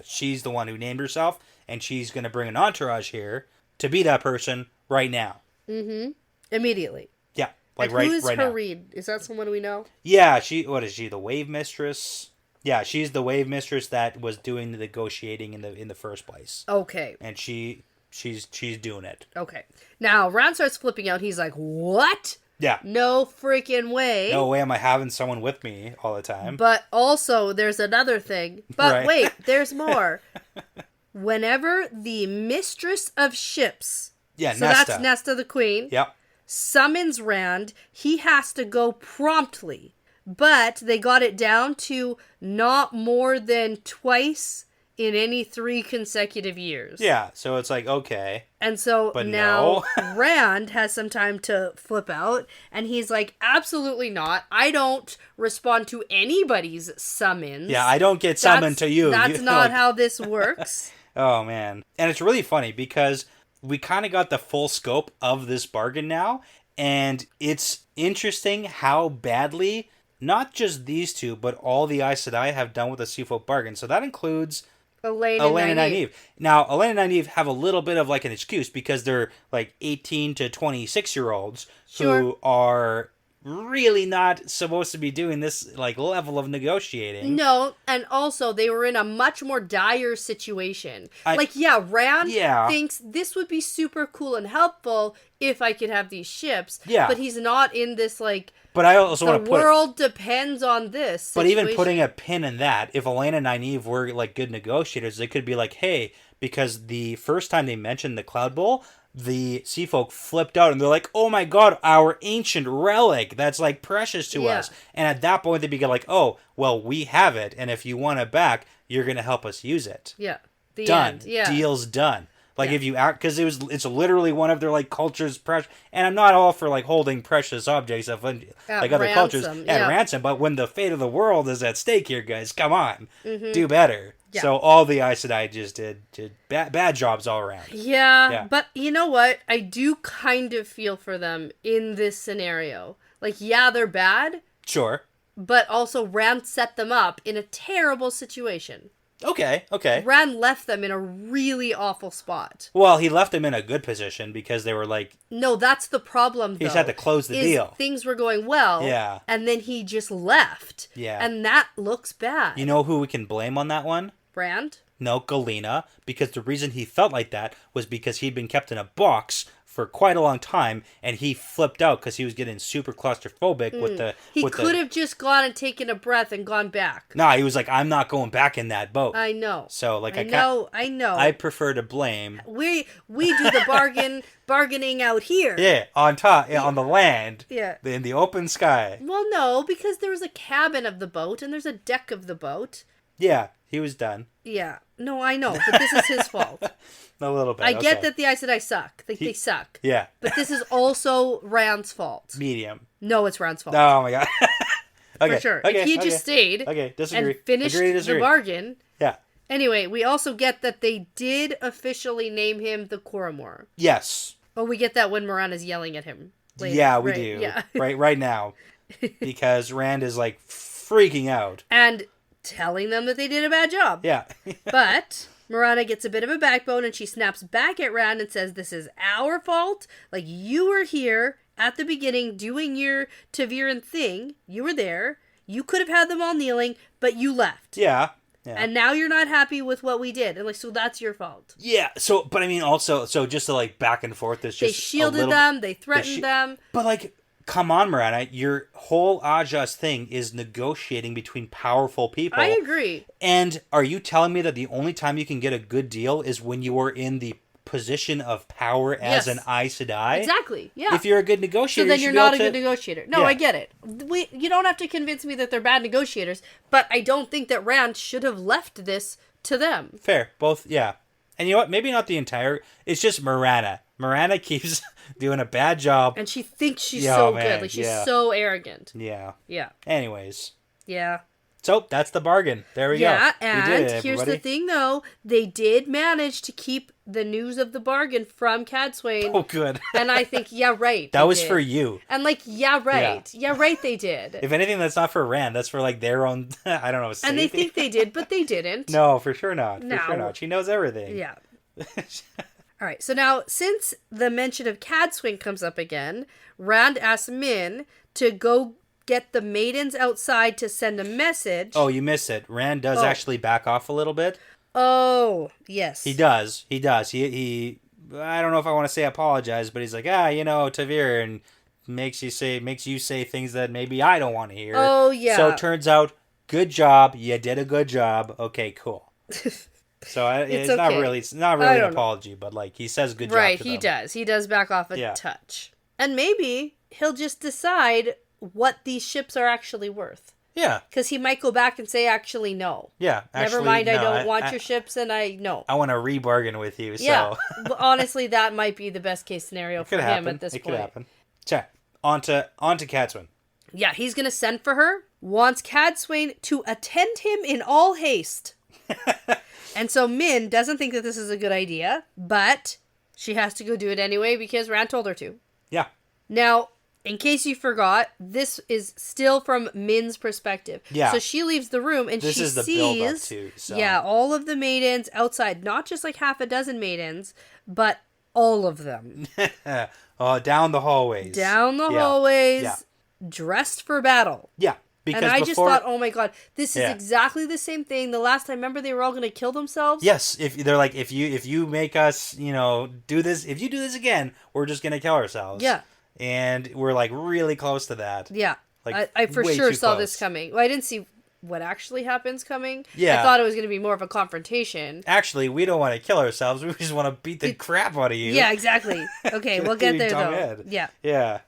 she's the one who named herself, and she's going to bring an entourage here to be that person right now. Mm-hmm. Immediately. Yeah. Like and who is right Hareen? Now. Is that someone we know? Yeah, what is she, the Wave Mistress? Yeah, she's the Wave Mistress that was doing the negotiating in the first place. Okay. And she's doing it. Okay. Now, Rand starts flipping out. He's like, what? Yeah. No freaking way. No way am I having someone with me all the time. But also, there's another thing. But wait, there's more. Whenever the Mistress of Ships... Yeah, so Nesta. That's Nesta the Queen. Yep. Summons Rand, he has to go promptly. But they got it down to not more than twice in any 3 consecutive years. Yeah, so it's like, okay. And so now Rand has some time to flip out, and he's like, absolutely not. I don't respond to anybody's summons. Yeah, I don't get summoned to you. That's not how this works. Oh, man. And it's really funny because we kind of got the full scope of this bargain now, and it's interesting how badly not just these two, but all the Aes Sedai have done with the Sea Folk bargain. So that includes Elaine and Nynaeve. Now, Elaine and Nynaeve have a little bit of like an excuse because they're like 18 to 26-year-olds who are really not supposed to be doing this like level of negotiating. No, and also they were in a much more dire situation. Rand thinks this would be super cool and helpful if I could have these ships. Yeah. But he's not in this like... But I also want to put... The world depends on this situation. But even putting a pin in that, if Elaine and Nynaeve were like good negotiators, they could be like, hey, because the first time they mentioned the Cloud Bowl, the Sea Folk flipped out and they're like, oh my god, our ancient relic that's like precious to us. And at that point they'd be like, oh, well, we have it, and if you want it back, you're going to help us use it. Yeah. Done. Yeah. Deal's done. Like if you act, because it's literally one of their like culture's precious, and I'm not all for like holding precious objects of like other cultures at ransom, but when the fate of the world is at stake here, guys, come on, do better. Yeah. So all the Aes Sedai just did bad jobs all around. Yeah, but you know what? I do kind of feel for them in this scenario. Like, yeah, they're bad. Sure. But also Rand set them up in a terrible situation. Okay. Rand left them in a really awful spot. Well, he left them in a good position because they were like... No, that's the problem, though. He just had to close the deal. Things were going well. Yeah. And then he just left. Yeah. And that looks bad. You know who we can blame on that one? Rand? No, Galena. Because the reason he felt like that was because he'd been kept in a box for quite a long time, and he flipped out because he was getting super claustrophobic with the... He could have just gone and taken a breath and gone back. Nah, he was like, I'm not going back in that boat. I know. So, like, I know. I prefer to blame... We do the bargaining out here. Yeah, on top, on the land. Yeah. In the open sky. Well, no, because there was a cabin of the boat, and there's a deck of the boat. Yeah, he was done. Yeah. No, I know, but this is his fault. A little bit. I get that the Aes Sedai suck. They suck. Yeah. But this is also Rand's fault. Medium. No, it's Rand's fault. Oh my god. Okay. For sure. Okay. If he just stayed Disagree. and finished the bargain. Yeah. Anyway, we also get that they did officially name him the Coromor. Yes. Oh, we get that when Moranna's yelling at him. Later. Yeah, we do. Yeah. right now. Because Rand is like freaking out. And telling them that they did a bad job. Yeah. But Moranna gets a bit of a backbone and she snaps back at Rand and says, this is our fault. Like, you were here at the beginning doing your Taviran thing. You were there. You could have had them all kneeling, but you left. Yeah. And now you're not happy with what we did. And like, so that's your fault. Yeah. So, but I mean, also, so just to like back and forth, there's just they shielded them. They threatened them. But like, come on, Moranna, your whole Ajas thing is negotiating between powerful people. I agree. And are you telling me that the only time you can get a good deal is when you are in the position of power as an Aes Sedai? Exactly, yeah. If you're a good negotiator, so then you're not a good negotiator. No, Yeah. I get it. You don't have to convince me that they're bad negotiators, but I don't think that Rand should have left this to them. Fair. Both, yeah. And you know what? Maybe not the entire... It's just Moranna. Moranna keeps doing a bad job. And she thinks she's man, good. Like, she's so arrogant. Yeah. Yeah. Anyways. Yeah. So, that's the bargain. There we go. Yeah, We and did it, here's everybody. the thing, though. They did manage to keep the news of the bargain from Cadsuane. Oh, good. And I think, yeah, right. That was for you. And like, yeah, right. Yeah, right, they did. If anything, that's not for Rand. That's for, like, their own, I don't know, safety. And they think they did, but they didn't. No, for sure not. For No. sure not. She knows everything. Yeah. All right, so now, since the mention of Cadsuane comes up again, Rand asks Min to go get the maidens outside to send a message. Oh, you missed it. Rand does actually back off a little bit. Oh, yes. He does. He I don't know if I want to say apologize, but he's like, Taviran makes you say things that maybe I don't want to hear. Oh, yeah. So it turns out, good job. You did a good job. Okay, cool. So it's okay. not really an apology, but like he says good job. Right, to he them. does. He does back off a touch. And maybe he'll just decide what these ships are actually worth. Yeah. Because he might go back and say, actually, no. Yeah. Never mind, I don't want your ships, and I want to rebargain with you, so. Yeah. But honestly, that might be the best case scenario for him at this point. It could happen. Check. On to Cadsuane. Yeah, he's going to send for her, wants Cadsuane to attend him in all haste. And so Min doesn't think that this is a good idea, but she has to go do it anyway because Rand told her to. Yeah. Now, in case you forgot, this is still from Min's perspective. Yeah. So she leaves the room and this she is the sees, build-up too, so. Yeah, all of the maidens outside. Not just like half a dozen maidens, but all of them. Down the hallways. Yeah. Dressed for battle. Yeah. Because and I just thought, oh my god, this is exactly the same thing. The last time, remember, they were all going to kill themselves? Yes, if they're like, if you make us, do this, if you do this again, we're just going to kill ourselves. Yeah. And we're like really close to that. Yeah. Like I for sure saw close. this coming. Well, I didn't see what actually happens coming. Yeah. I thought it was going to be more of a confrontation. Actually, we don't want to kill ourselves. We just want to beat the crap out of you. Yeah, exactly. Okay, we'll get there though. Head. Yeah. Yeah.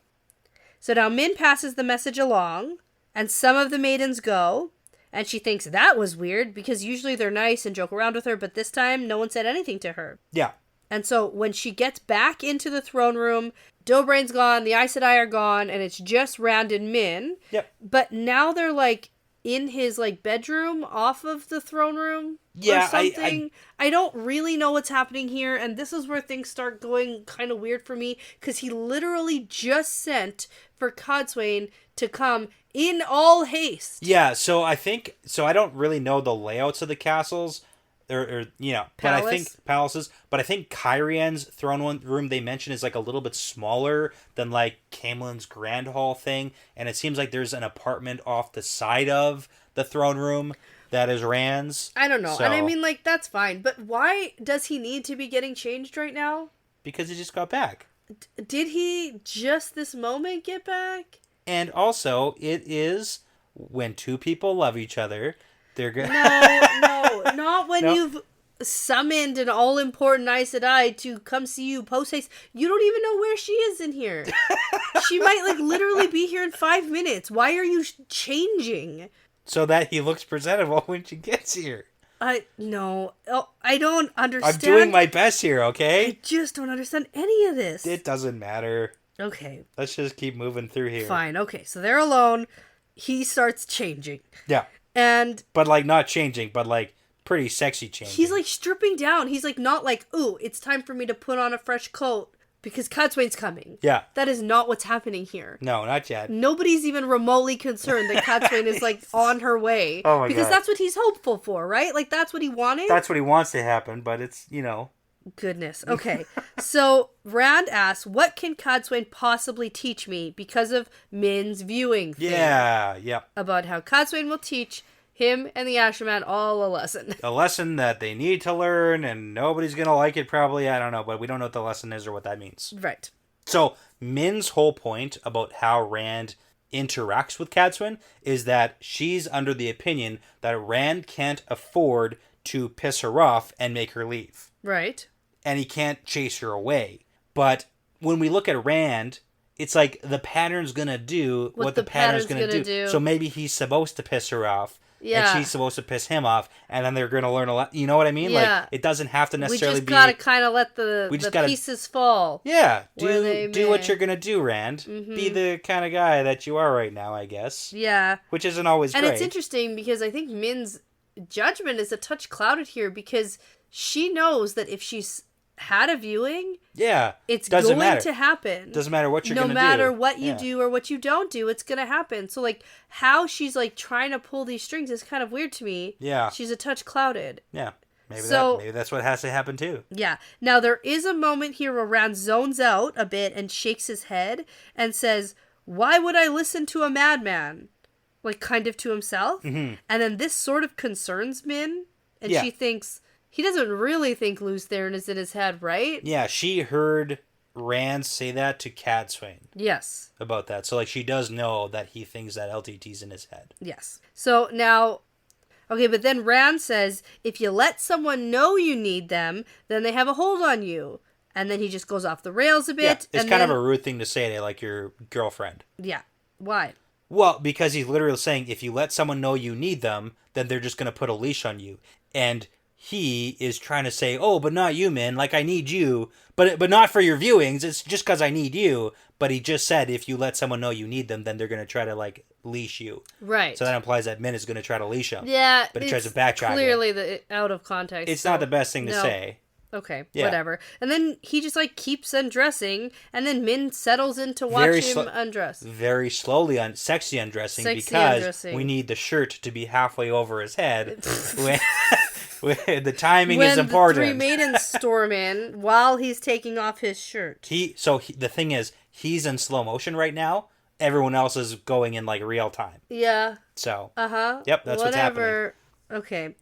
So now Min passes the message along, and some of the maidens go, and she thinks that was weird because usually they're nice and joke around with her, but this time no one said anything to her. Yeah. And so when she gets back into the throne room, Dobrain's gone, the Aes Sedai are gone, and it's just Rand and Min. Yep. But now they're like in his like bedroom off of the throne room or something. I don't really know what's happening here, and this is where things start going kind of weird for me because he literally just sent for Codswain to come in all haste. Yeah, so I don't really know the layouts of the castles, or but I think palaces. But I think Kyrian's throne room they mentioned is like a little bit smaller than like Camelin's Grand Hall thing, and it seems like there's an apartment off the side of the throne room that is Rand's. I don't know, and I mean, like, that's fine, but why does he need to be getting changed right now? Because he just got back. Did he just this moment get back? And also, it is when two people love each other, they're gonna... No, not when you've summoned an all-important Aes Sedai to come see you post-haste. You don't even know where she is in here. She might, like, literally be here in 5 minutes. Why are you changing? So that he looks presentable when she gets here. No. Oh, I don't understand. I'm doing my best here, okay? I just don't understand any of this. It doesn't matter. Okay. Let's just keep moving through here. Fine. Okay. So they're alone. He starts changing. Yeah. But, like, not changing, but, like, pretty sexy changing. He's, like, stripping down. He's, like, not like, ooh, it's time for me to put on a fresh coat because Codswain's coming. Yeah. That is not what's happening here. No, not yet. Nobody's even remotely concerned that Codswain is, like, on her way. Oh, my God. Because that's what he's hopeful for, right? Like, that's what he wanted? That's what he wants to happen, but it's, Goodness. Okay. So Rand asks, what can Codswain possibly teach me because of Min's viewing thing? Yeah, yep. About how Codswain will teach him and the Ashman all a lesson. A lesson that they need to learn, and nobody's going to like it probably. I don't know, but we don't know what the lesson is or what that means. Right. So Min's whole point about how Rand interacts with Codswain is that she's under the opinion that Rand can't afford to piss her off and make her leave. Right. And he can't chase her away. But when we look at Rand, it's like the pattern's going to do what the pattern's going to do. So maybe he's supposed to piss her off. Yeah. And she's supposed to piss him off. And then they're going to learn a lot. You know what I mean? Yeah. Like, it doesn't have to necessarily be... We just got to kind of let the pieces fall. Yeah. Do what you're going to do, Rand. Mm-hmm. Be the kind of guy that you are right now, I guess. Yeah. Which isn't always great. And it's interesting because I think Min's judgment is a touch clouded here because she knows that if she's had a viewing, it's going to happen. Doesn't matter what you're going to do. No matter what you do or what you don't do, it's going to happen. So, like, how she's, like, trying to pull these strings is kind of weird to me. Yeah. She's a touch clouded. Yeah. Maybe that's what has to happen, too. Yeah. Now, there is a moment here where Rand zones out a bit and shakes his head and says, why would I listen to a madman? Like, kind of to himself. Mm-hmm. And then this sort of concerns Min. And she thinks... He doesn't really think Lews Therin is in his head, right? Yeah, she heard Rand say that to Codswain. Yes. About that. So, like, she does know that he thinks that LTT's in his head. Yes. So, now... Okay, but then Rand says, if you let someone know you need them, then they have a hold on you. And then he just goes off the rails a bit. Yeah, it's kind of a rude thing to say to, like, your girlfriend. Yeah. Why? Well, because he's literally saying, if you let someone know you need them, then they're just going to put a leash on you. And... he is trying to say, oh, but not you, Min. Like, I need you. But not for your viewings. It's just because I need you. But he just said if you let someone know you need them, then they're going to try to, like, leash you. Right. So that implies that Min is going to try to leash him. Yeah. But he tries to backtrack clearly out of context. It's not the best thing to say. Okay, whatever. And then he just, like, keeps undressing, and then Min settles in to watch him undress. Very slowly, sexy undressing, because we need the shirt to be halfway over his head. The timing is important. When the three maidens storm in while he's taking off his shirt. The thing is, he's in slow motion right now. Everyone else is going in, like, real time. Yeah. So. Yep, that's what's happening. Okay.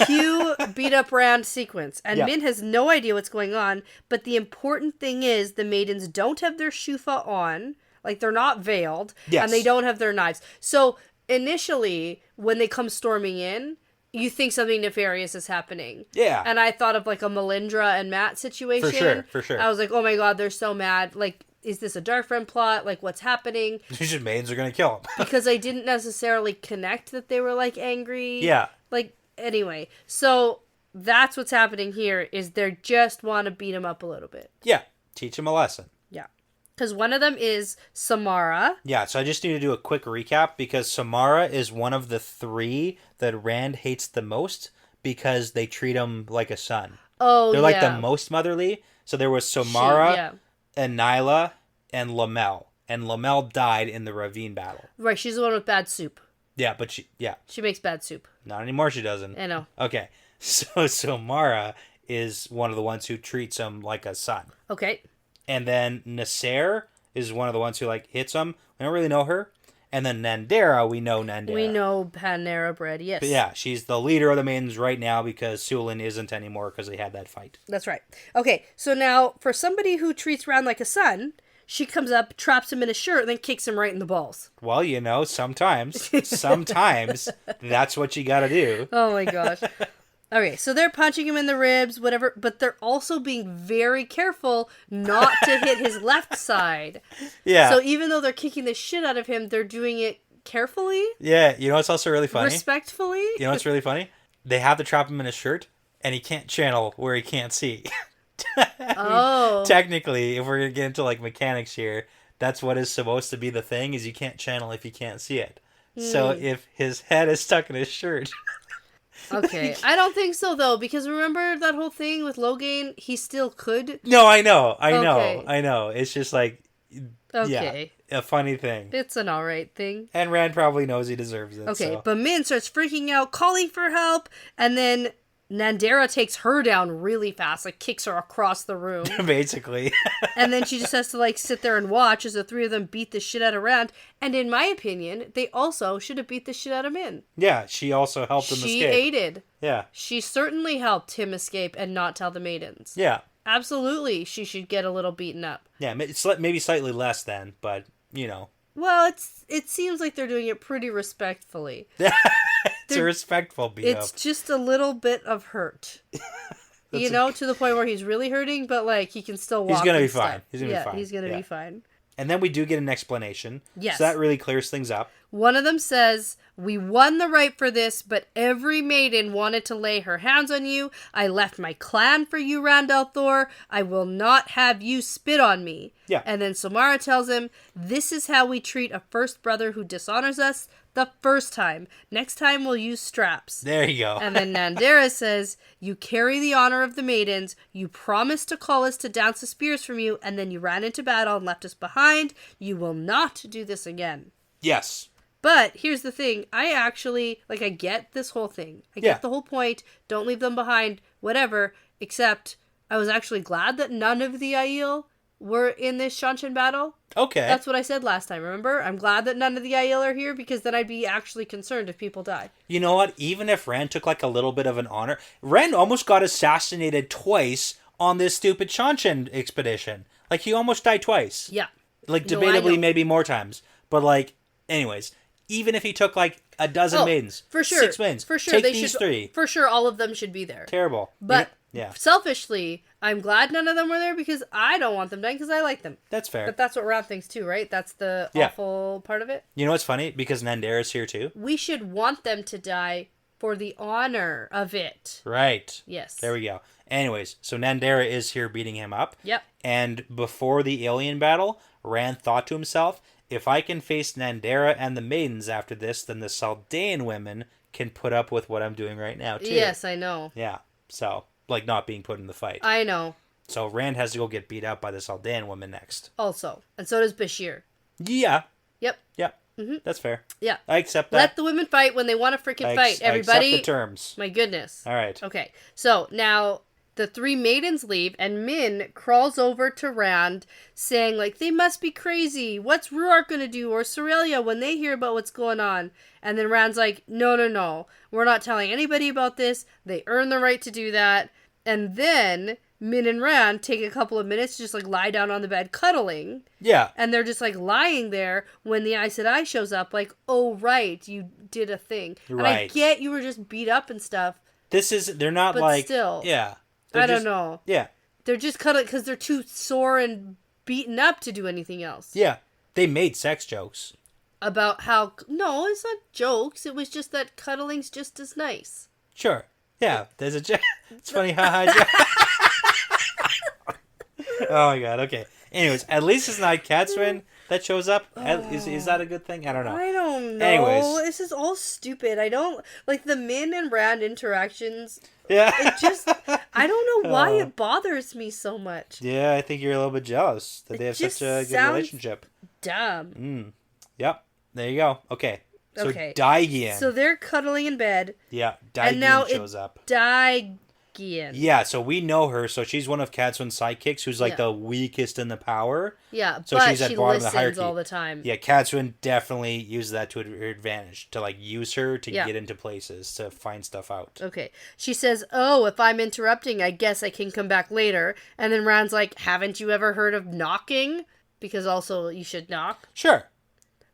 Cue beat up Rand sequence. And Min has no idea what's going on. But the important thing is the maidens don't have their shufa on. Like, they're not veiled. Yes. And they don't have their knives. So, initially, when they come storming in... you think something nefarious is happening. Yeah. And I thought of, like, a Melindra and Matt situation. For sure. I was like, oh my god, they're so mad. Like, is this a Darkfriend plot? Like, what's happening? These maidens are going to kill him. Because I didn't necessarily connect that they were, like, angry. Yeah. Like, anyway. So, that's what's happening here, is they just want to beat him up a little bit. Yeah. Teach him a lesson. Yeah. Because one of them is Samara. Yeah, so I just need to do a quick recap, because Samara is one of the three that Rand hates the most, because they treat him like a son. Oh, They're like the most motherly. So there was Samara and Nyla and Lamel. and Lamel died in the ravine battle. Right, she's the one with bad soup. Yeah, but she makes bad soup. Not anymore, she doesn't. I know. Okay, so Mara is one of the ones who treats him like a son. Okay. And then Nasser is one of the ones who, like, hits him. We don't really know her. And then Nandera, we know Nandera. We know Panera Bread, yes. But yeah, she's the leader of the maidens right now because Sulin isn't anymore because they had that fight. That's right. Okay, so now, for somebody who treats Rand like a son, she comes up, traps him in a shirt, and then kicks him right in the balls. Well, sometimes that's what you gotta do. Oh my gosh. Okay, so they're punching him in the ribs, whatever, but they're also being very careful not to hit his left side. Yeah. So even though they're kicking the shit out of him, they're doing it carefully. Yeah, you know what's also really funny? Respectfully. You know what's really funny? They have to trap him in a shirt, and he can't channel where he can't see. Oh. Technically, if we're going to get into, like, mechanics here, that's what is supposed to be the thing, is you can't channel if you can't see it. So if his head is stuck in his shirt... Okay, I don't think so though, because remember that whole thing with Logain? He still could. No, I know. It's just like, okay, a funny thing. It's an alright thing. And Rand probably knows he deserves it. Okay, so. but Min starts freaking out, calling for help, and then Nandera takes her down really fast, like kicks her across the room. Basically. And then she just has to like sit there and watch as the three of them beat the shit out of Rand. And in my opinion, they also should have beat the shit out of Min. Yeah, she also helped him escape. She aided. Yeah. She certainly helped him escape and not tell the maidens. Yeah. Absolutely, she should get a little beaten up. Yeah, maybe slightly less then, but, Well, it seems like they're doing it pretty respectfully. It's a respectful beat up. It's just a little bit of hurt. To the point where he's really hurting, but like he can still walk. He's gonna be fine. He's gonna be fine. And then we do get an explanation. Yes. So that really clears things up. One of them says, "We won the right for this, but every maiden wanted to lay her hands on you. I left my clan for you, Rand al'Thor. I will not have you spit on me." Yeah. And then Samara tells him, "This is how we treat a first brother who dishonors us the first time. Next time we'll use straps." There you go. And then Nandera says, "You carry the honor of the maidens. You promised to call us to dance the spears from you, and then you ran into battle and left us behind. You will not do this again." Yes. But here's the thing. I actually, I get this whole thing. I get the whole point. Don't leave them behind, whatever. Except, I was actually glad that none of the Aiel were in this Shanshan battle. Okay. That's what I said last time, remember? I'm glad that none of the Aiel are here, because then I'd be actually concerned if people die. You know what? Even if Rand took, a little bit of an honor... Rand almost got assassinated twice on this stupid Shanshan expedition. He almost died twice. Yeah. Debatably, maybe more times. But, anyways... Even if he took, a dozen maidens. For sure. 6 maidens. For sure. Take They these should, 3. For sure, all of them should be there. Terrible. But yeah. Selfishly, I'm glad none of them were there because I don't want them dying because I like them. That's fair. But that's what Rand thinks too, right? That's the awful part of it. You know what's funny? Because Nandera's here too. We should want them to die for the honor of it. Right. Yes. There we go. Anyways, so Nandera is here beating him up. Yep. And before the alien battle, Rand thought to himself, if I can face Nandera and the maidens after this, then the Saldaean women can put up with what I'm doing right now, too. Yes, I know. Yeah. So, not being put in the fight. I know. So Rand has to go get beat up by the Saldaean woman next. Also. And so does Bashir. Yeah. Yep. Yep. Mm-hmm. That's fair. Yeah. I accept that. Let the women fight when they want to freaking fight, everybody. I accept the terms. My goodness. All right. Okay. So, now... The 3 maidens leave, and Min crawls over to Rand, saying, they must be crazy. What's Ruark gonna do, or Sorelia, when they hear about what's going on? And then Rand's like, no. We're not telling anybody about this. They earn the right to do that. And then Min and Rand take a couple of minutes to just, lie down on the bed cuddling. Yeah. And they're just, lying there when the Aes Sedai shows up, oh, right, you did a thing. Right. And I get you were just beat up and stuff. They're not but still. Yeah. I don't know. Yeah. They're just cuddling because they're too sore and beaten up to do anything else. Yeah. They made sex jokes. About how... No, it's not jokes. It was just that cuddling's just as nice. Sure. Yeah. There's a joke. It's funny. Haha. Oh my god. Okay. Anyways, at least it's not Catswin that shows up. Is that a good thing? I don't know. I don't know. Anyways. This is all stupid. I don't... the Min and Rand interactions... Yeah. It just... I don't know why it bothers me so much. Yeah, I think you're a little bit jealous that they have such a good relationship. dumb. Yep. There you go. Okay. So Okay. Daigian. So they're cuddling in bed. Yeah. Daigian shows up. Daigian. Yeah, so we know her. So she's one of Katswin's sidekicks who's like the weakest in the power. Yeah, so but she's at she bottom of the listens hierarchy. all the time. Yeah, Katswin definitely uses that to her advantage. To like use her to get into places, to find stuff out. Okay. She says, oh, if I'm interrupting, I guess I can come back later. And then Rand's like, haven't you ever heard of knocking? Because also you should knock. Sure.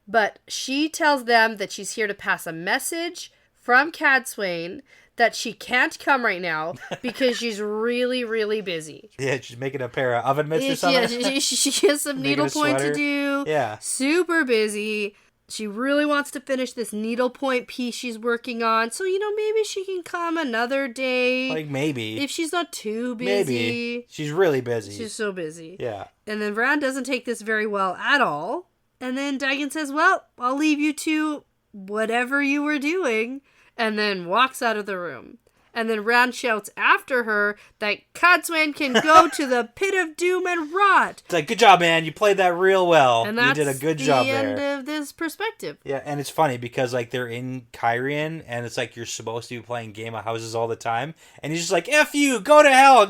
But she tells them that she's here to pass a message from Cadsuane that she can't come right now because she's really, really busy. Yeah, she's making a pair of oven mitts or something. Yeah, she has some needlepoint to do. Yeah. Super busy. She really wants to finish this needlepoint piece she's working on. So, maybe she can come another day. Like, maybe. If she's not too busy. Maybe. She's really busy. She's so busy. Yeah. And then Rand doesn't take this very well at all. And then Daigian says, well, I'll leave you to whatever you were doing. And then walks out of the room. And then Rand shouts after her that Cadsuane can go to the pit of doom and rot. It's like, good job, man. You played that real well. And that's you did a good job there. the end of this perspective. Yeah, and it's funny because like they're in Kyrian and it's like you're supposed to be playing Game of Houses all the time. And he's just like, F you, go to hell.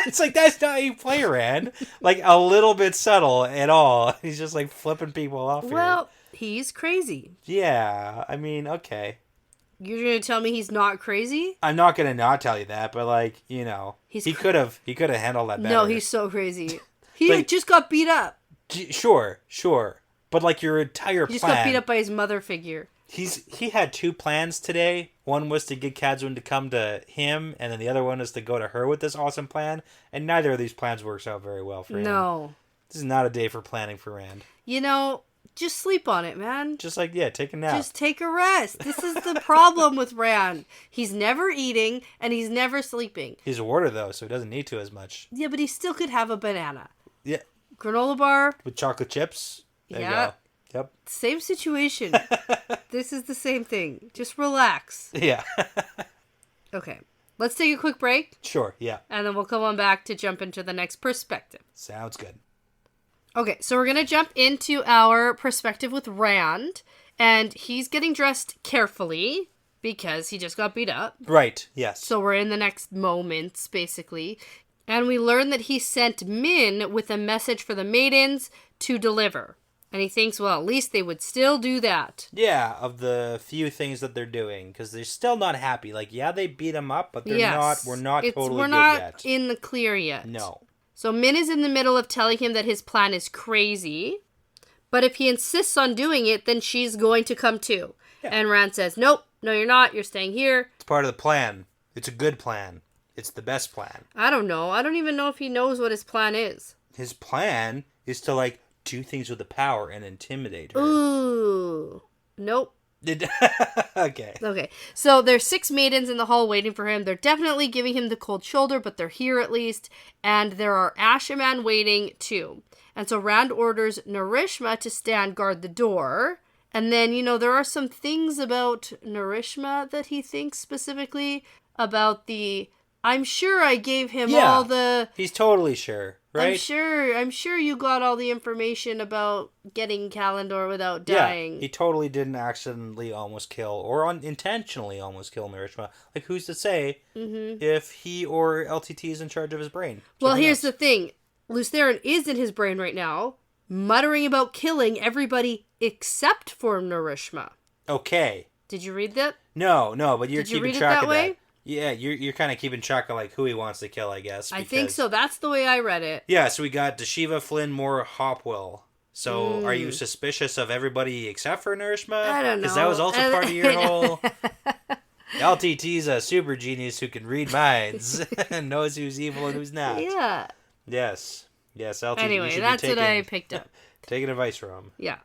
It's like, that's not how you play, Rand. Like a little bit subtle at all. He's just like flipping people off here. Well, he's crazy. Yeah, I mean, okay. You're going to tell me he's not crazy? I'm not going to not tell you that, but like, he could have handled that better. No, he's so crazy. He just got beat up. Sure. But like your entire plan. He just got beat up by his mother figure. He had two plans today. One was to get Cadsuane to come to him, and then the other one is to go to her with this awesome plan. And neither of these plans works out very well for him. No. This is not a day for planning for Rand. Just sleep on it, man. Just like, take a nap. Just take a rest. This is the problem with Rand. He's never eating, and he's never sleeping. He's a warder, though, so he doesn't need to as much. Yeah, but he still could have a banana. Yeah. Granola bar. With chocolate chips. There you go. Yep. Same situation. This is the same thing. Just relax. Yeah. Okay. Let's take a quick break. Sure, yeah. And then we'll come on back to jump into the next perspective. Sounds good. Okay, so we're going to jump into our perspective with Rand. And he's getting dressed carefully because he just got beat up. Right, yes. So we're in the next moments, basically. And we learn that he sent Min with a message for the maidens to deliver. And he thinks, well, at least they would still do that. Yeah, of the few things that they're doing. Because they're still not happy. Like, yeah, they beat him up, but we're not totally good yet. We're not in the clear yet. No. So Min is in the middle of telling him that his plan is crazy. But if he insists on doing it, then she's going to come too. Yeah. And Rand says, nope, no you're not, you're staying here. It's part of the plan. It's a good plan. It's the best plan. I don't know. I don't even know if he knows what his plan is. His plan is to, like, do things with the power and intimidate her. Ooh. Nope. Okay. So there's 6 maidens in the hall waiting for him. They're definitely giving him the cold shoulder, but they're here at least. And there are Ashaman waiting too. And so Rand orders Narishma to stand guard the door. And then, there are some things about Narishma that he thinks specifically about I'm sure I gave him all the... He's totally sure, right? I'm sure you got all the information about getting Kalendor without dying. Yeah, he totally didn't accidentally almost kill, or unintentionally almost kill Narishma. Like, who's to say if he or LTT is in charge of his brain? Well, here's the thing. Lutheran is in his brain right now, muttering about killing everybody except for Narishma. Okay. Did you read that? No, but you're keeping track of that. Did you read it that way? Yeah, you're kind of keeping track of, like, who he wants to kill, I guess. I think so. That's the way I read it. Yeah, so we got Deshiva, Flynn, Moore, Hopwell. So, are you suspicious of everybody except for Narishma? I don't know. Because that was also part of your whole... LTT's a super genius who can read minds and knows who's evil and who's not. Yeah. Yes, LTT. Anyway, that's what I picked up. Taking advice from him. Yeah.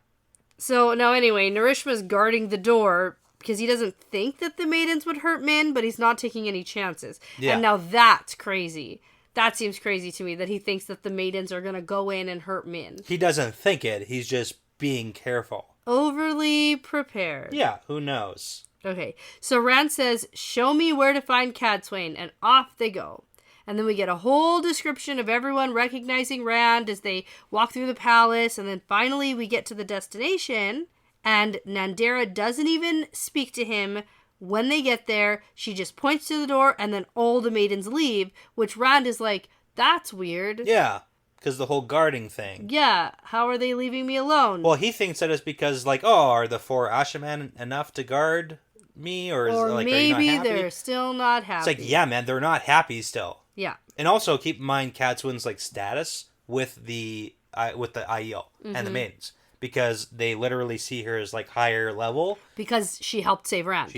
So, now anyway, Narishma's guarding the door... because he doesn't think that the maidens would hurt Min, but he's not taking any chances. Yeah. And now that's crazy. That seems crazy to me, that he thinks that the maidens are going to go in and hurt Min. He doesn't think it. He's just being careful. Overly prepared. Yeah, who knows? Okay, so Rand says, show me where to find Cadsuane, and off they go. And then we get a whole description of everyone recognizing Rand as they walk through the palace. And then finally we get to the destination. And Nandera doesn't even speak to him when they get there. She just points to the door and then all the maidens leave. Which Rand is like, that's weird. Yeah, because the whole guarding thing. Yeah, how are they leaving me alone? Well, he thinks that it's because, like, oh, are the 4 Ashaman enough to guard me? Or like, maybe are you not happy? they're still not happy. It's like, yeah, man, they're not happy still. Yeah. And also keep in mind Cadsuan's like status with the Aiel and the maidens, because they literally see her as like higher level because she helped save Rand.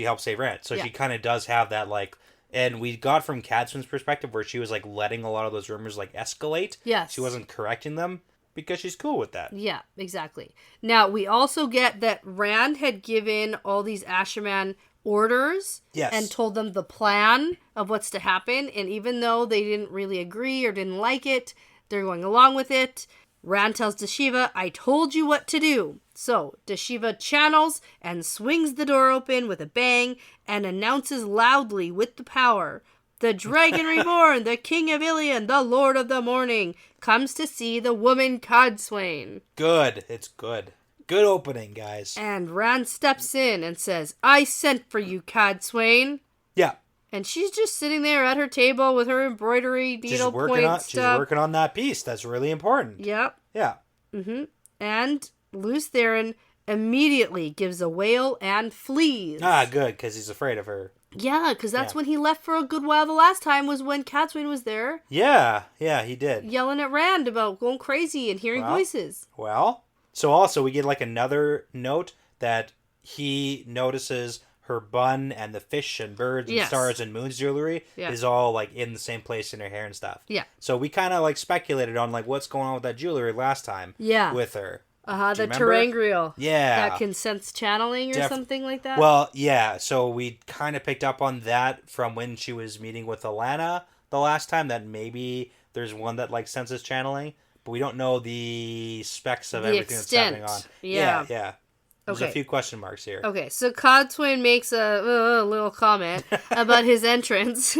So she kind of does have that, like, and we got from Cadsuan's perspective where she was like letting a lot of those rumors like escalate. Yes. She wasn't correcting them because she's cool with that. Yeah, exactly. Now we also get that Rand had given all these Ashaman orders, yes, and told them the plan of what's to happen, and even though they didn't really agree or didn't like it, they're going along with it. Rand tells Dashiva, I told you what to do. So Dashiva channels and swings the door open with a bang and announces loudly with the power, the dragon reborn, the king of Ilion, the lord of the morning, comes to see the woman Codswain. Good. It's good. Good opening, guys. And Rand steps in and says, I sent for you, Codswain. Yeah. And she's just sitting there at her table with her embroidery needlepoint stuff. She's working on that piece. That's really important. Yep. Yeah. Mm-hmm. And Lews Therin immediately gives a wail and flees. Ah, good, because he's afraid of her. Yeah, because that's when he left for a good while the last time, was when Codswain was there. Yeah, he did. Yelling at Rand about going crazy and hearing voices. Well, so also we get like another note that he notices her bun and the fish and birds and stars and moons jewelry is all like in the same place in her hair and stuff. Yeah. So we kind of like speculated on like what's going on with that jewelry last time. Yeah. With her. The Terangriel. Yeah. That can sense channeling or something like that. Well, yeah. So we kind of picked up on that from when she was meeting with Alana the last time, that maybe there's one that like senses channeling, but we don't know the specs of everything that's happening on. Yeah. There's a few question marks here. Okay, so Codswain makes a little comment about his entrance,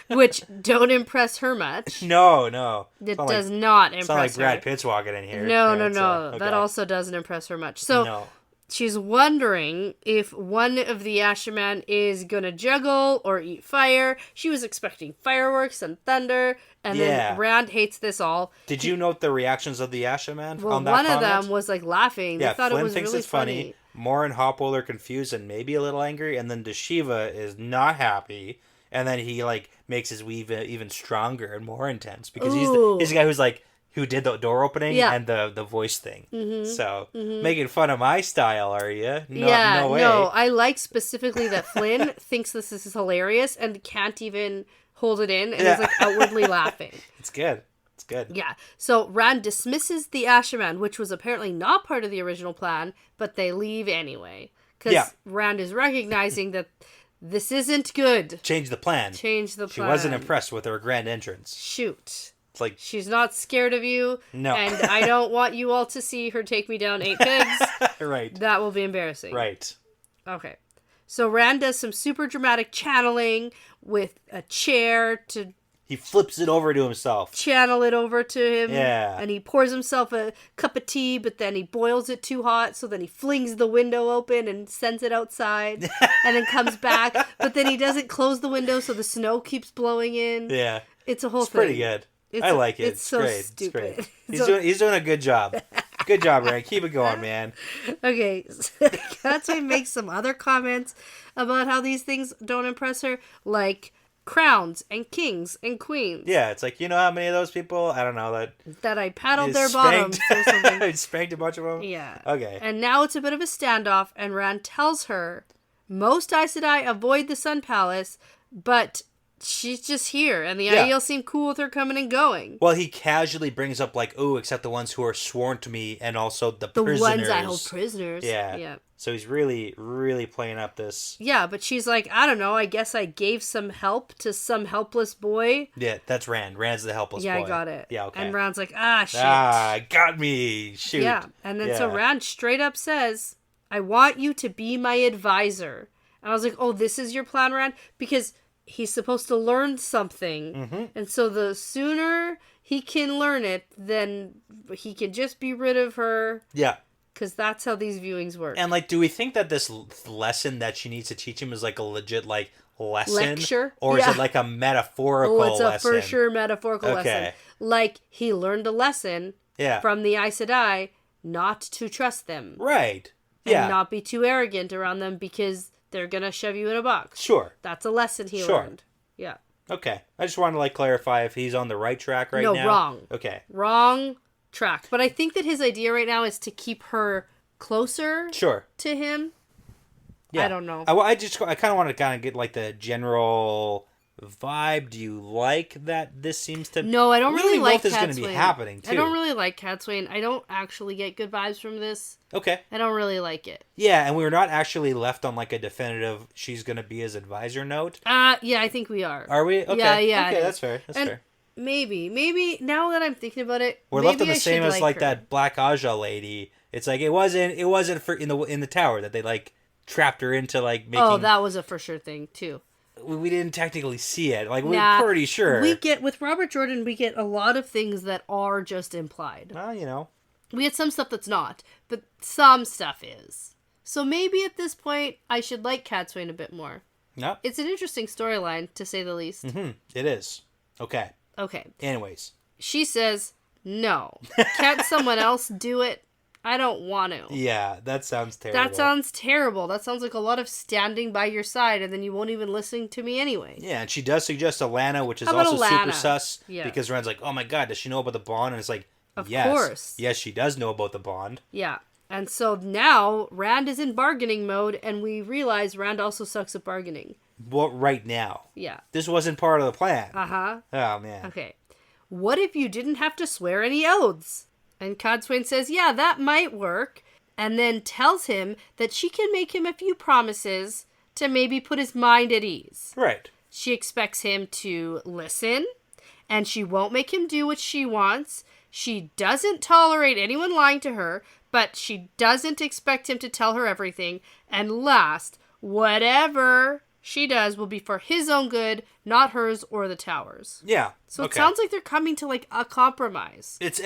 which don't impress her much. No. It does not impress her. It's not like Brad Pitt's walking in here. No. Okay. That also doesn't impress her much. So she's wondering if one of the Ashaman is going to juggle or eat fire. She was expecting fireworks and thunder, and then Rand hates this all. Did you note the reactions of the Ashaman on that comment? One of them was like laughing. They thought Flynn it was thinks really it's funny. Moore and Hopwell are confused and maybe a little angry, and then Dashiva is not happy, and then he like makes his weave even stronger and more intense because he's the guy who's like, who did the door opening and the voice thing. Mm-hmm. So, making fun of my style, are you? No way. No, I like specifically that Flynn thinks this is hilarious and can't even hold it in and is like outwardly laughing. It's good. Yeah. So Rand dismisses the Ashaman, which was apparently not part of the original plan, but they leave anyway. Because Rand is recognizing that this isn't good. Change the plan. She wasn't impressed with her grand entrance. Shoot. It's like, she's not scared of you. No. And I don't want you all to see her take me down 8 pigs. Right. That will be embarrassing. Right. Okay. So Rand does some super dramatic channeling with a chair to... He flips it over to himself. Channel it over to him. Yeah. And he pours himself a cup of tea, but then he boils it too hot, so then he flings the window open and sends it outside, and then comes back, but then he doesn't close the window, so the snow keeps blowing in. Yeah. It's a whole thing. It's pretty good. I like it. It's so great. stupid. It's great. He's doing a good job. Good job, Ray. Keep it going, man. Okay. That's why he makes some other comments about how these things don't impress her, like crowns and kings and queens. Yeah, it's like, you know how many of those people, I don't know, that I paddled their bottoms or something. I spanked a bunch of them? Yeah. Okay. And now it's a bit of a standoff, and Rand tells her, most Aes Sedai avoid the Sun Palace, but she's just here, and the Aiel seem cool with her coming and going. Well, he casually brings up, like, except the ones who are sworn to me, and also the prisoners. The ones I hold prisoners. Yeah. So he's really, really playing up this. Yeah, but she's like, I don't know, I guess I gave some help to some helpless boy. Yeah, that's Rand. Rand's the helpless boy. Yeah, I got it. Yeah, okay. And Rand's like, shit. Got me. Shoot. Yeah, and then so Rand straight up says, I want you to be my advisor. And I was like, this is your plan, Rand? Because he's supposed to learn something. Mm-hmm. And so the sooner he can learn it, then he can just be rid of her. Yeah. Because that's how these viewings work. And, like, do we think that this lesson that she needs to teach him is, like, a legit, like, lesson? Lecture? Or is it, like, a metaphorical lesson? It's a for sure metaphorical lesson. Like, he learned a lesson from the Aes Sedai not to trust them. Right. And not be too arrogant around them because they're going to shove you in a box. Sure. That's a lesson he learned. Yeah. Okay. I just want to, like, clarify if he's on the right track now. No, wrong. Okay. Wrong track. But I think that his idea right now is to keep her closer to him. Yeah. I don't know. I kind of want to get, like, the general vibe. Do you like that this seems to... No, I don't really like this is going to be happening, too. I don't really like Cadsuane. I don't actually get good vibes from this. Okay. I don't really like it. Yeah, and we're not actually left on, like, a definitive she's going to be his advisor note. Yeah, I think we are. Are we? Okay. Yeah. Okay, that's fair. That's fair. Maybe, now that I'm thinking about it, we're left on the same as, like, that Black Aja lady. It's like, it wasn't for in the tower that they, like, trapped her into, like, making... Oh, that was a for sure thing, too. We didn't technically see it. Like, we're pretty sure. With Robert Jordan, we get a lot of things that are just implied. Well, you know. We get some stuff that's not, but some stuff is. So maybe at this point, I should like Cadsuane a bit more. No. It's an interesting storyline, to say the least. Mm-hmm. It is. Okay. Anyways. She says, no. Can't someone else do it? I don't want to. Yeah, that sounds terrible. That sounds terrible. That sounds like a lot of standing by your side, and then you won't even listen to me anyway. Yeah, and she does suggest Alana, which is also super sus. Yeah. Because Rand's like, oh my god, does she know about the bond? And it's like, of course. Yes, she does know about the bond. Yeah. And so now, Rand is in bargaining mode, and we realize Rand also sucks at bargaining. Well, right now. Yeah. This wasn't part of the plan. Uh-huh. Oh, man. Okay. What if you didn't have to swear any oaths? And Cadsuane says, yeah, that might work. And then tells him that she can make him a few promises to maybe put his mind at ease. Right. She expects him to listen, and she won't make him do what she wants. She doesn't tolerate anyone lying to her, but she doesn't expect him to tell her everything. And last, whatever she does will be for his own good, not hers or the tower's. Yeah. So it sounds like they're coming to, like, a compromise. It's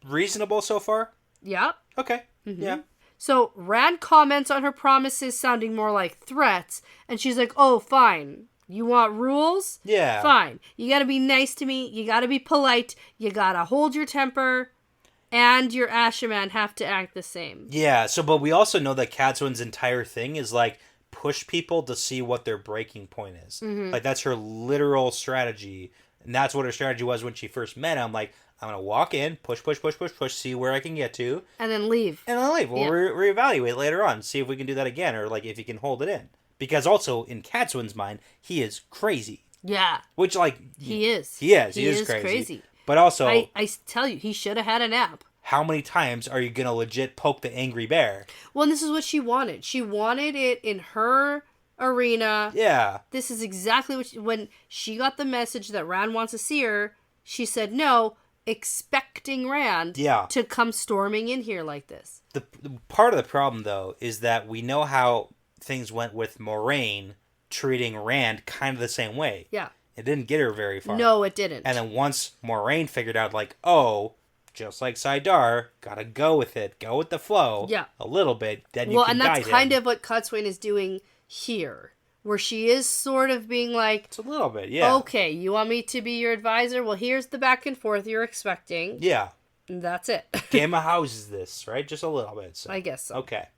reasonable so far? Yeah. Okay. Mm-hmm. Yeah. So Rand comments on her promises sounding more like threats, and she's like, oh, fine. You want rules? Yeah. Fine. You gotta be nice to me. You gotta be polite. You gotta hold your temper. And your Ashaman have to act the same. Yeah, but we also know that Cadsuane's entire thing is, like, push people to see what their breaking point is. Mm-hmm. Like, that's her literal strategy. And that's what her strategy was when she first met him. Like, I'm going to walk in, push, see where I can get to. And then leave. We'll reevaluate later on, see if we can do that again, or, like, if you can hold it in. Because also, in Cadsuane's mind, he is crazy. Yeah. Which, like... He is. He is crazy. But also... I tell you, he should have had a nap. How many times are you going to legit poke the angry bear? Well, and this is what she wanted. She wanted it in her arena. Yeah. This is exactly what when she got the message that Rand wants to see her, she said no, expecting Rand to come storming in here like this. The part of the problem, though, is that we know how things went with Moraine treating Rand kind of the same way. Yeah. It didn't get her very far. No, it didn't. And then once Moraine figured out, like, oh, just like Saidar, gotta go with it, go with the flow a little bit, then you can guide him. Well, and that's kind of what Cadsuane is doing here, where she is sort of being like... It's a little bit, yeah. Okay, you want me to be your advisor? Well, here's the back and forth you're expecting. Yeah. And that's it. Game of houses this, right? Just a little bit. So. I guess so. Okay.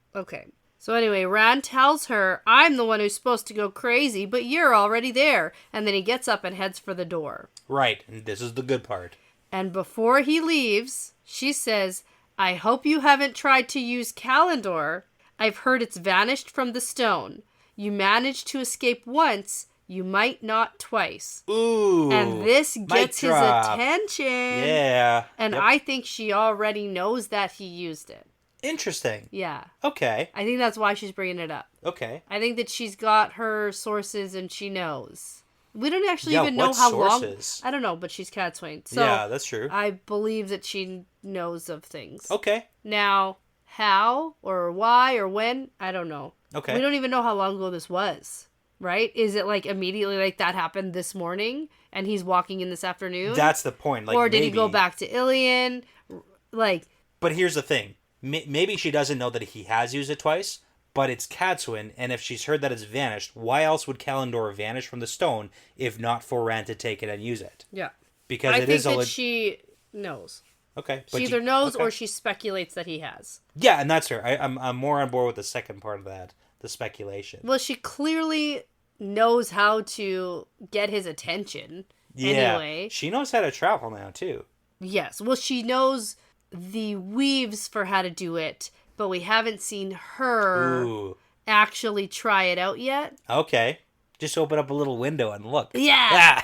So anyway, Rand tells her, I'm the one who's supposed to go crazy, but you're already there. And then he gets up and heads for the door. Right, and this is the good part. And before he leaves, she says, I hope you haven't tried to use Kalendor. I've heard it's vanished from the stone. You managed to escape once, you might not twice. Ooh. And this gets his attention. Yeah. And I think she already knows that he used it. Interesting. Yeah. Okay. I think that's why she's bringing it up. Okay. I think that she's got her sources and she knows. We don't actually even know how sources? Long. I don't know, but she's Cadsuane. So yeah, that's true. I believe that she knows of things. Okay. Now, how or why or when, I don't know. Okay. We don't even know how long ago this was. right? Is it like immediately like that happened this morning and he's walking in this afternoon? That's the point. Like, or did he go back to Ilion? Like, but here's the thing. Maybe she doesn't know that he has used it twice, but it's Cadsuin, and if she's heard that it's vanished, why else would Kalendor vanish from the stone if not for Rand to take it and use it? Yeah. Because I it think is that she knows. Okay. She either knows or she speculates that he has. Yeah, and that's her. I'm more on board with the second part of that, the speculation. Well, she clearly knows how to get his attention. Yeah. Anyway. She knows how to travel now, too. Yes. Well, she knows the weaves for how to do it, but we haven't seen her actually try it out yet. Okay. Just open up a little window and look. Yeah.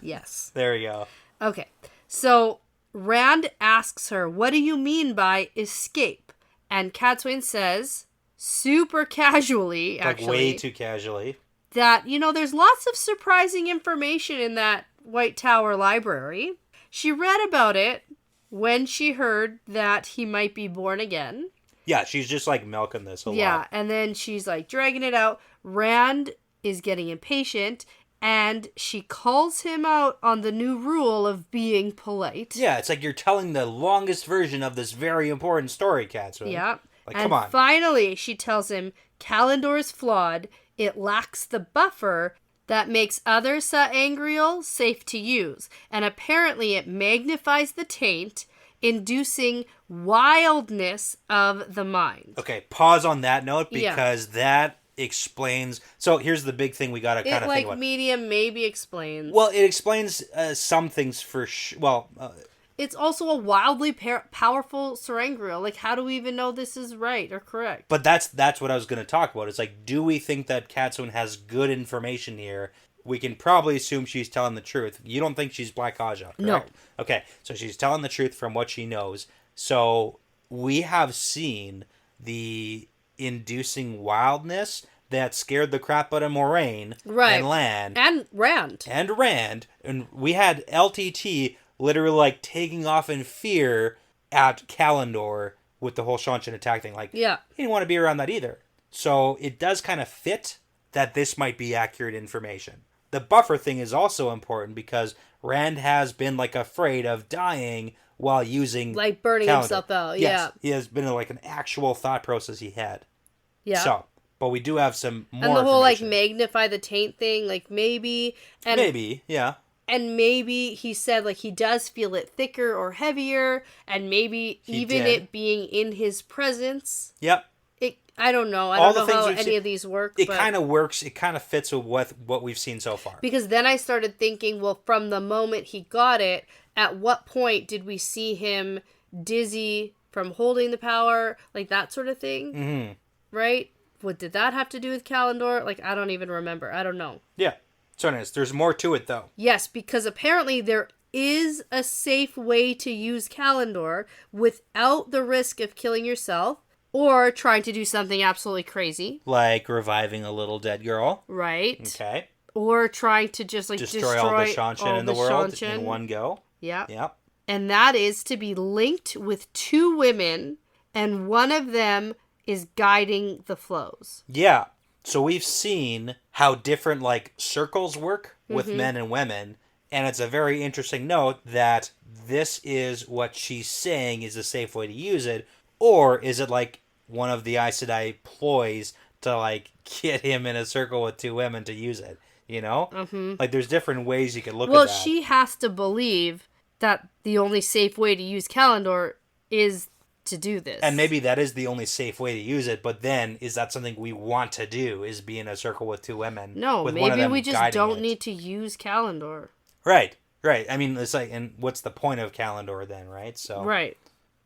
Yes. There we go. Okay. So Rand asks her, what do you mean by escape? And Cadsuin says, super casually, actually. Like way too casually. That, there's lots of surprising information in that White Tower library. She read about it when she heard that he might be born again. Yeah, she's just like milking this a lot. Yeah, and then she's like dragging it out. Rand is getting impatient, and she calls him out on the new rule of being polite. Yeah, it's like you're telling the longest version of this very important story, Cadsuin. Yeah. Like, and come on. Finally, she tells him Kalendor is flawed. It lacks the buffer that makes other Sa'angreal safe to use. And apparently it magnifies the taint, inducing wildness of the mind. Okay, pause on that note because that explains... So here's the big thing we gotta kind of think about. Medium maybe explains. Well, it explains some things for sure. It's also a wildly powerful Sa'angreal. Like, how do we even know this is right or correct? But that's what I was going to talk about. It's like, do we think that Cadsuin has good information here? We can probably assume she's telling the truth. You don't think she's Black Aja, correct? No. Okay, so she's telling the truth from what she knows. So we have seen the inducing wildness that scared the crap out of Moraine and Lan. And Rand. And we had LTT... literally, like, taking off in fear at Kalendor with the whole Shanshan attack thing. Like, he didn't want to be around that either. So, it does kind of fit that this might be accurate information. The buffer thing is also important because Rand has been, like, afraid of dying while using like, burning Kalendor. himself out, Yes, he has been, like, an actual thought process he had. Yeah. So, but we do have some more And the whole, like, magnify the taint thing, like, maybe. And maybe, yeah. And maybe he said, like, he does feel it thicker or heavier, and maybe it being in his presence. Yep. I don't know. I don't know how any of these work. It kind of works. It kind of fits with what we've seen so far. Because then I started thinking, well, from the moment he got it, at what point did we see him dizzy from holding the power? Like, that sort of thing. Mm-hmm. Right? What did that have to do with Kalendor? Like, I don't even remember. I don't know. Yeah. So there's more to it, though. Yes, because apparently there is a safe way to use Kalendor without the risk of killing yourself or trying to do something absolutely crazy. Like reviving a little dead girl. Right. Okay. Or trying to just, like, destroy all the Shanshan in the world in one go. Yeah. Yep. And that is to be linked with two women, and one of them is guiding the flows. Yeah. So we've seen how different, like, circles work with men and women, and it's a very interesting note that this is what she's saying is a safe way to use it, or is it, like, one of the Aes Sedai ploys to, like, get him in a circle with two women to use it, you know? Mm-hmm. Like, there's different ways you could look at that. Well, she has to believe that the only safe way to use Kalendor is to do this. And maybe that is the only safe way to use it, but then is that something we want to do, is be in a circle with two women? No, with maybe we just don't need to use Kalendor. Right. I mean, it's like, and what's the point of Kalendor then, right? So right.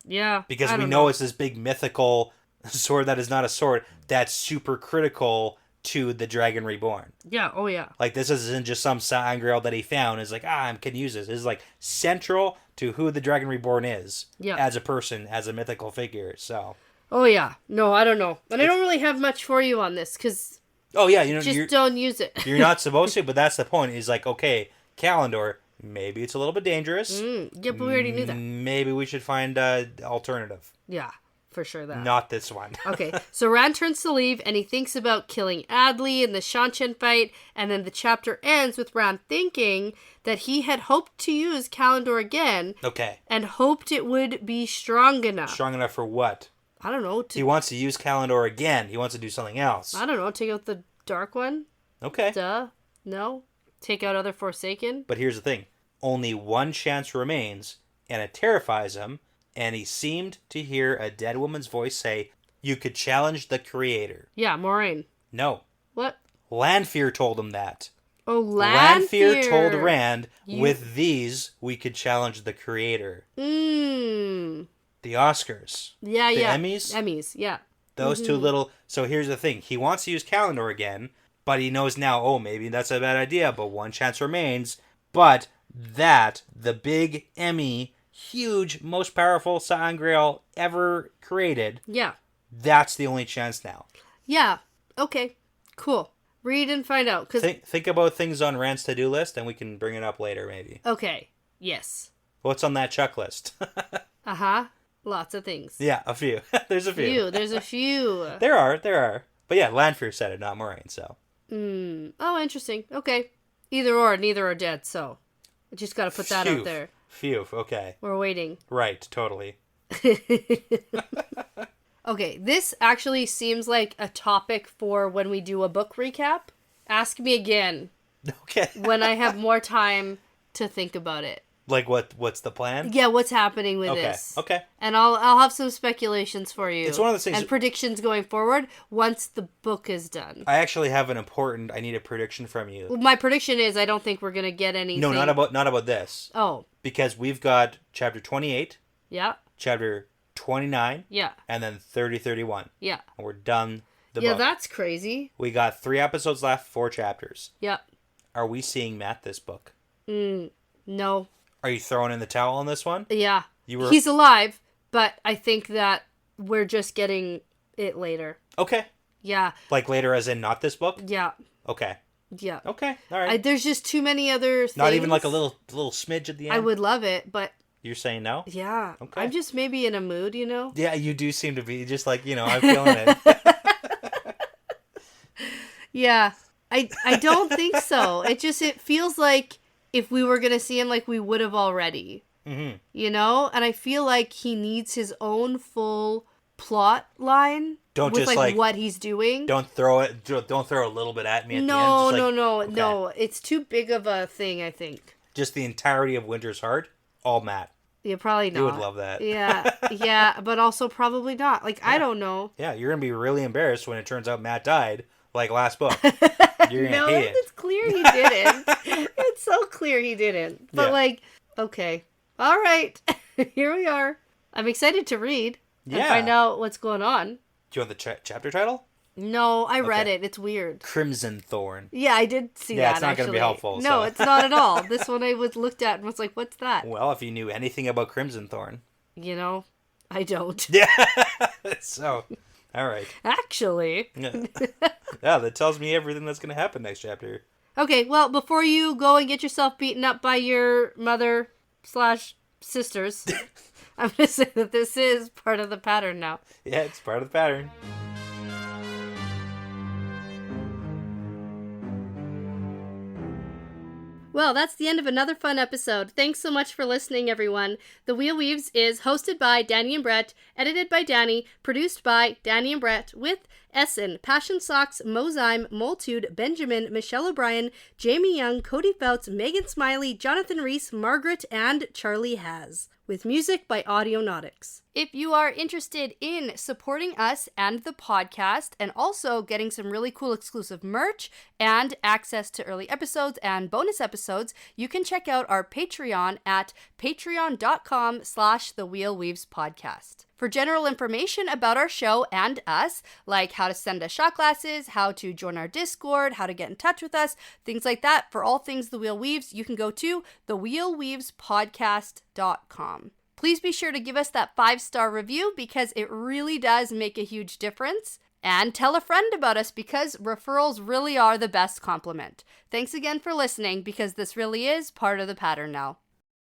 Yeah. Because we know it's this big mythical sword that is not a sword that's super critical to the Dragon Reborn. Yeah, oh yeah. Like, this isn't just some Sa'angreal that he found. It's like, I can use this. This is, like, central to who the Dragon Reborn is as a person, as a mythical figure, so. Oh, yeah. No, I don't know. And I don't really have much for you on this, because... Oh, yeah, you know, just don't use it. You're not supposed to, but that's the point. Is like, okay, Kalendor, maybe it's a little bit dangerous. Yeah, but we already knew that. Maybe we should find an alternative. Yeah. for sure that. Not this one. Okay, so Rand turns to leave, and he thinks about killing Adley in the Shan-Chen fight, and then the chapter ends with Rand thinking that he had hoped to use Kalendor again. Okay. And hoped it would be strong enough. Strong enough for what? I don't know. He wants to use Kalendor again. He wants to do something else. I don't know. Take out the dark one? Okay. Duh. No? Take out other Forsaken? But here's the thing. Only one chance remains, and it terrifies him, and he seemed to hear a dead woman's voice say, "You could challenge the Creator." Yeah, Moraine. No. What? Lanfear told him that. Oh, Lanfear told Rand, with these, we could challenge the Creator. Mmm. The Oscars. Yeah, the yeah. Emmys? Emmys, yeah. Those two little... So here's the thing. He wants to use Kalendor again, but he knows now, oh, maybe that's a bad idea, but one chance remains. But that, the big Emmy, huge, most powerful Sangreal ever created, yeah, that's the only chance now. Yeah. Okay. Cool. Read and find out. Think about things on Rand's to-do list, and we can bring it up later, maybe. Okay. Yes. What's on that checklist? Uh-huh. Lots of things. Yeah, a few. There's a few. There's a few. There are. But yeah, Lanfear said it, not Moraine, so. Oh, interesting. Okay. Either or, neither are dead, so. I just gotta put that out there. Phew, okay. We're waiting. Right, totally. Okay, this actually seems like a topic for when we do a book recap. Ask me again. Okay. When I have more time to think about it. Like what's the plan? Yeah, what's happening with this? Okay. And I'll have some speculations for you. It's one of those things. And predictions going forward once the book is done. I actually have I need a prediction from you. Well, my prediction is I don't think we're gonna get anything. No, not about this. Oh. Because we've got chapter 28. Yeah. Chapter 29. Yeah. And then 30-31. Yeah. And we're done the book. Yeah, that's crazy. We got 3 episodes left, 4 chapters. Yeah. Are we seeing Matt this book? No. Are you throwing in the towel on this one? Yeah. He's alive, but I think that we're just getting it later. Okay. Yeah. Like later as in not this book? Yeah. Okay. Yeah. Okay. All right. There's just too many other things. Not even like a little smidge at the end? I would love it, but... You're saying no? Yeah. Okay. I'm just maybe in a mood, you know? Yeah, you do seem to be just like, I'm feeling it. Yeah. I don't think so. It feels like if we were going to see him, like we would have already. Mm-hmm. You know? And I feel like he needs his own full plot line. Don't with just like what he's doing. Don't throw a little bit at me at the end. No. Okay. No. It's too big of a thing, I think. Just the entirety of Winter's Heart, all Matt. Yeah, probably not. You would love that. Yeah, but also probably not. Like, yeah. I don't know. Yeah, you're going to be really embarrassed when it turns out Matt died, like last book. You're going to hate it. It's clear he didn't. It's so clear he didn't. But okay. All right. Here we are. I'm excited to read and find out what's going on. Do you want the chapter title? No, I read it. It's weird. Crimson Thorn. Yeah, I did see that, Yeah, it's not going to be helpful. No, it's not at all. This one I looked at and was like, what's that? Well, if you knew anything about Crimson Thorn. I don't. Yeah. So, all right. Actually. Yeah, that tells me everything that's going to happen next chapter. Okay, well, before you go and get yourself beaten up by your mother/sisters, I'm going to say that this is part of the pattern now. Yeah, it's part of the pattern. Well, that's the end of another fun episode. Thanks so much for listening, everyone. The Wheel Weaves is hosted by Dani and Brett, edited by Dani, produced by Dani and Brett, with Essen, Passion Socks, Mozyme, Moltude, Benjamin, Michelle O'Brien, Jamie Young, Cody Fouts, Megan Smiley, Jonathan Reese, Margaret, and Charlie Haz. With music by Audionautics. If you are interested in supporting us and the podcast, and also getting some really cool exclusive merch and access to early episodes and bonus episodes, you can check out our Patreon at patreon.com/thewheelweavespodcast. For general information about our show and us, like how to send us shot glasses, how to join our Discord, how to get in touch with us, things like that, for all things The Wheel Weaves, you can go to thewheelweavespodcast.com. Please be sure to give us that 5-star review because it really does make a huge difference. And tell a friend about us because referrals really are the best compliment. Thanks again for listening because this really is part of the pattern now.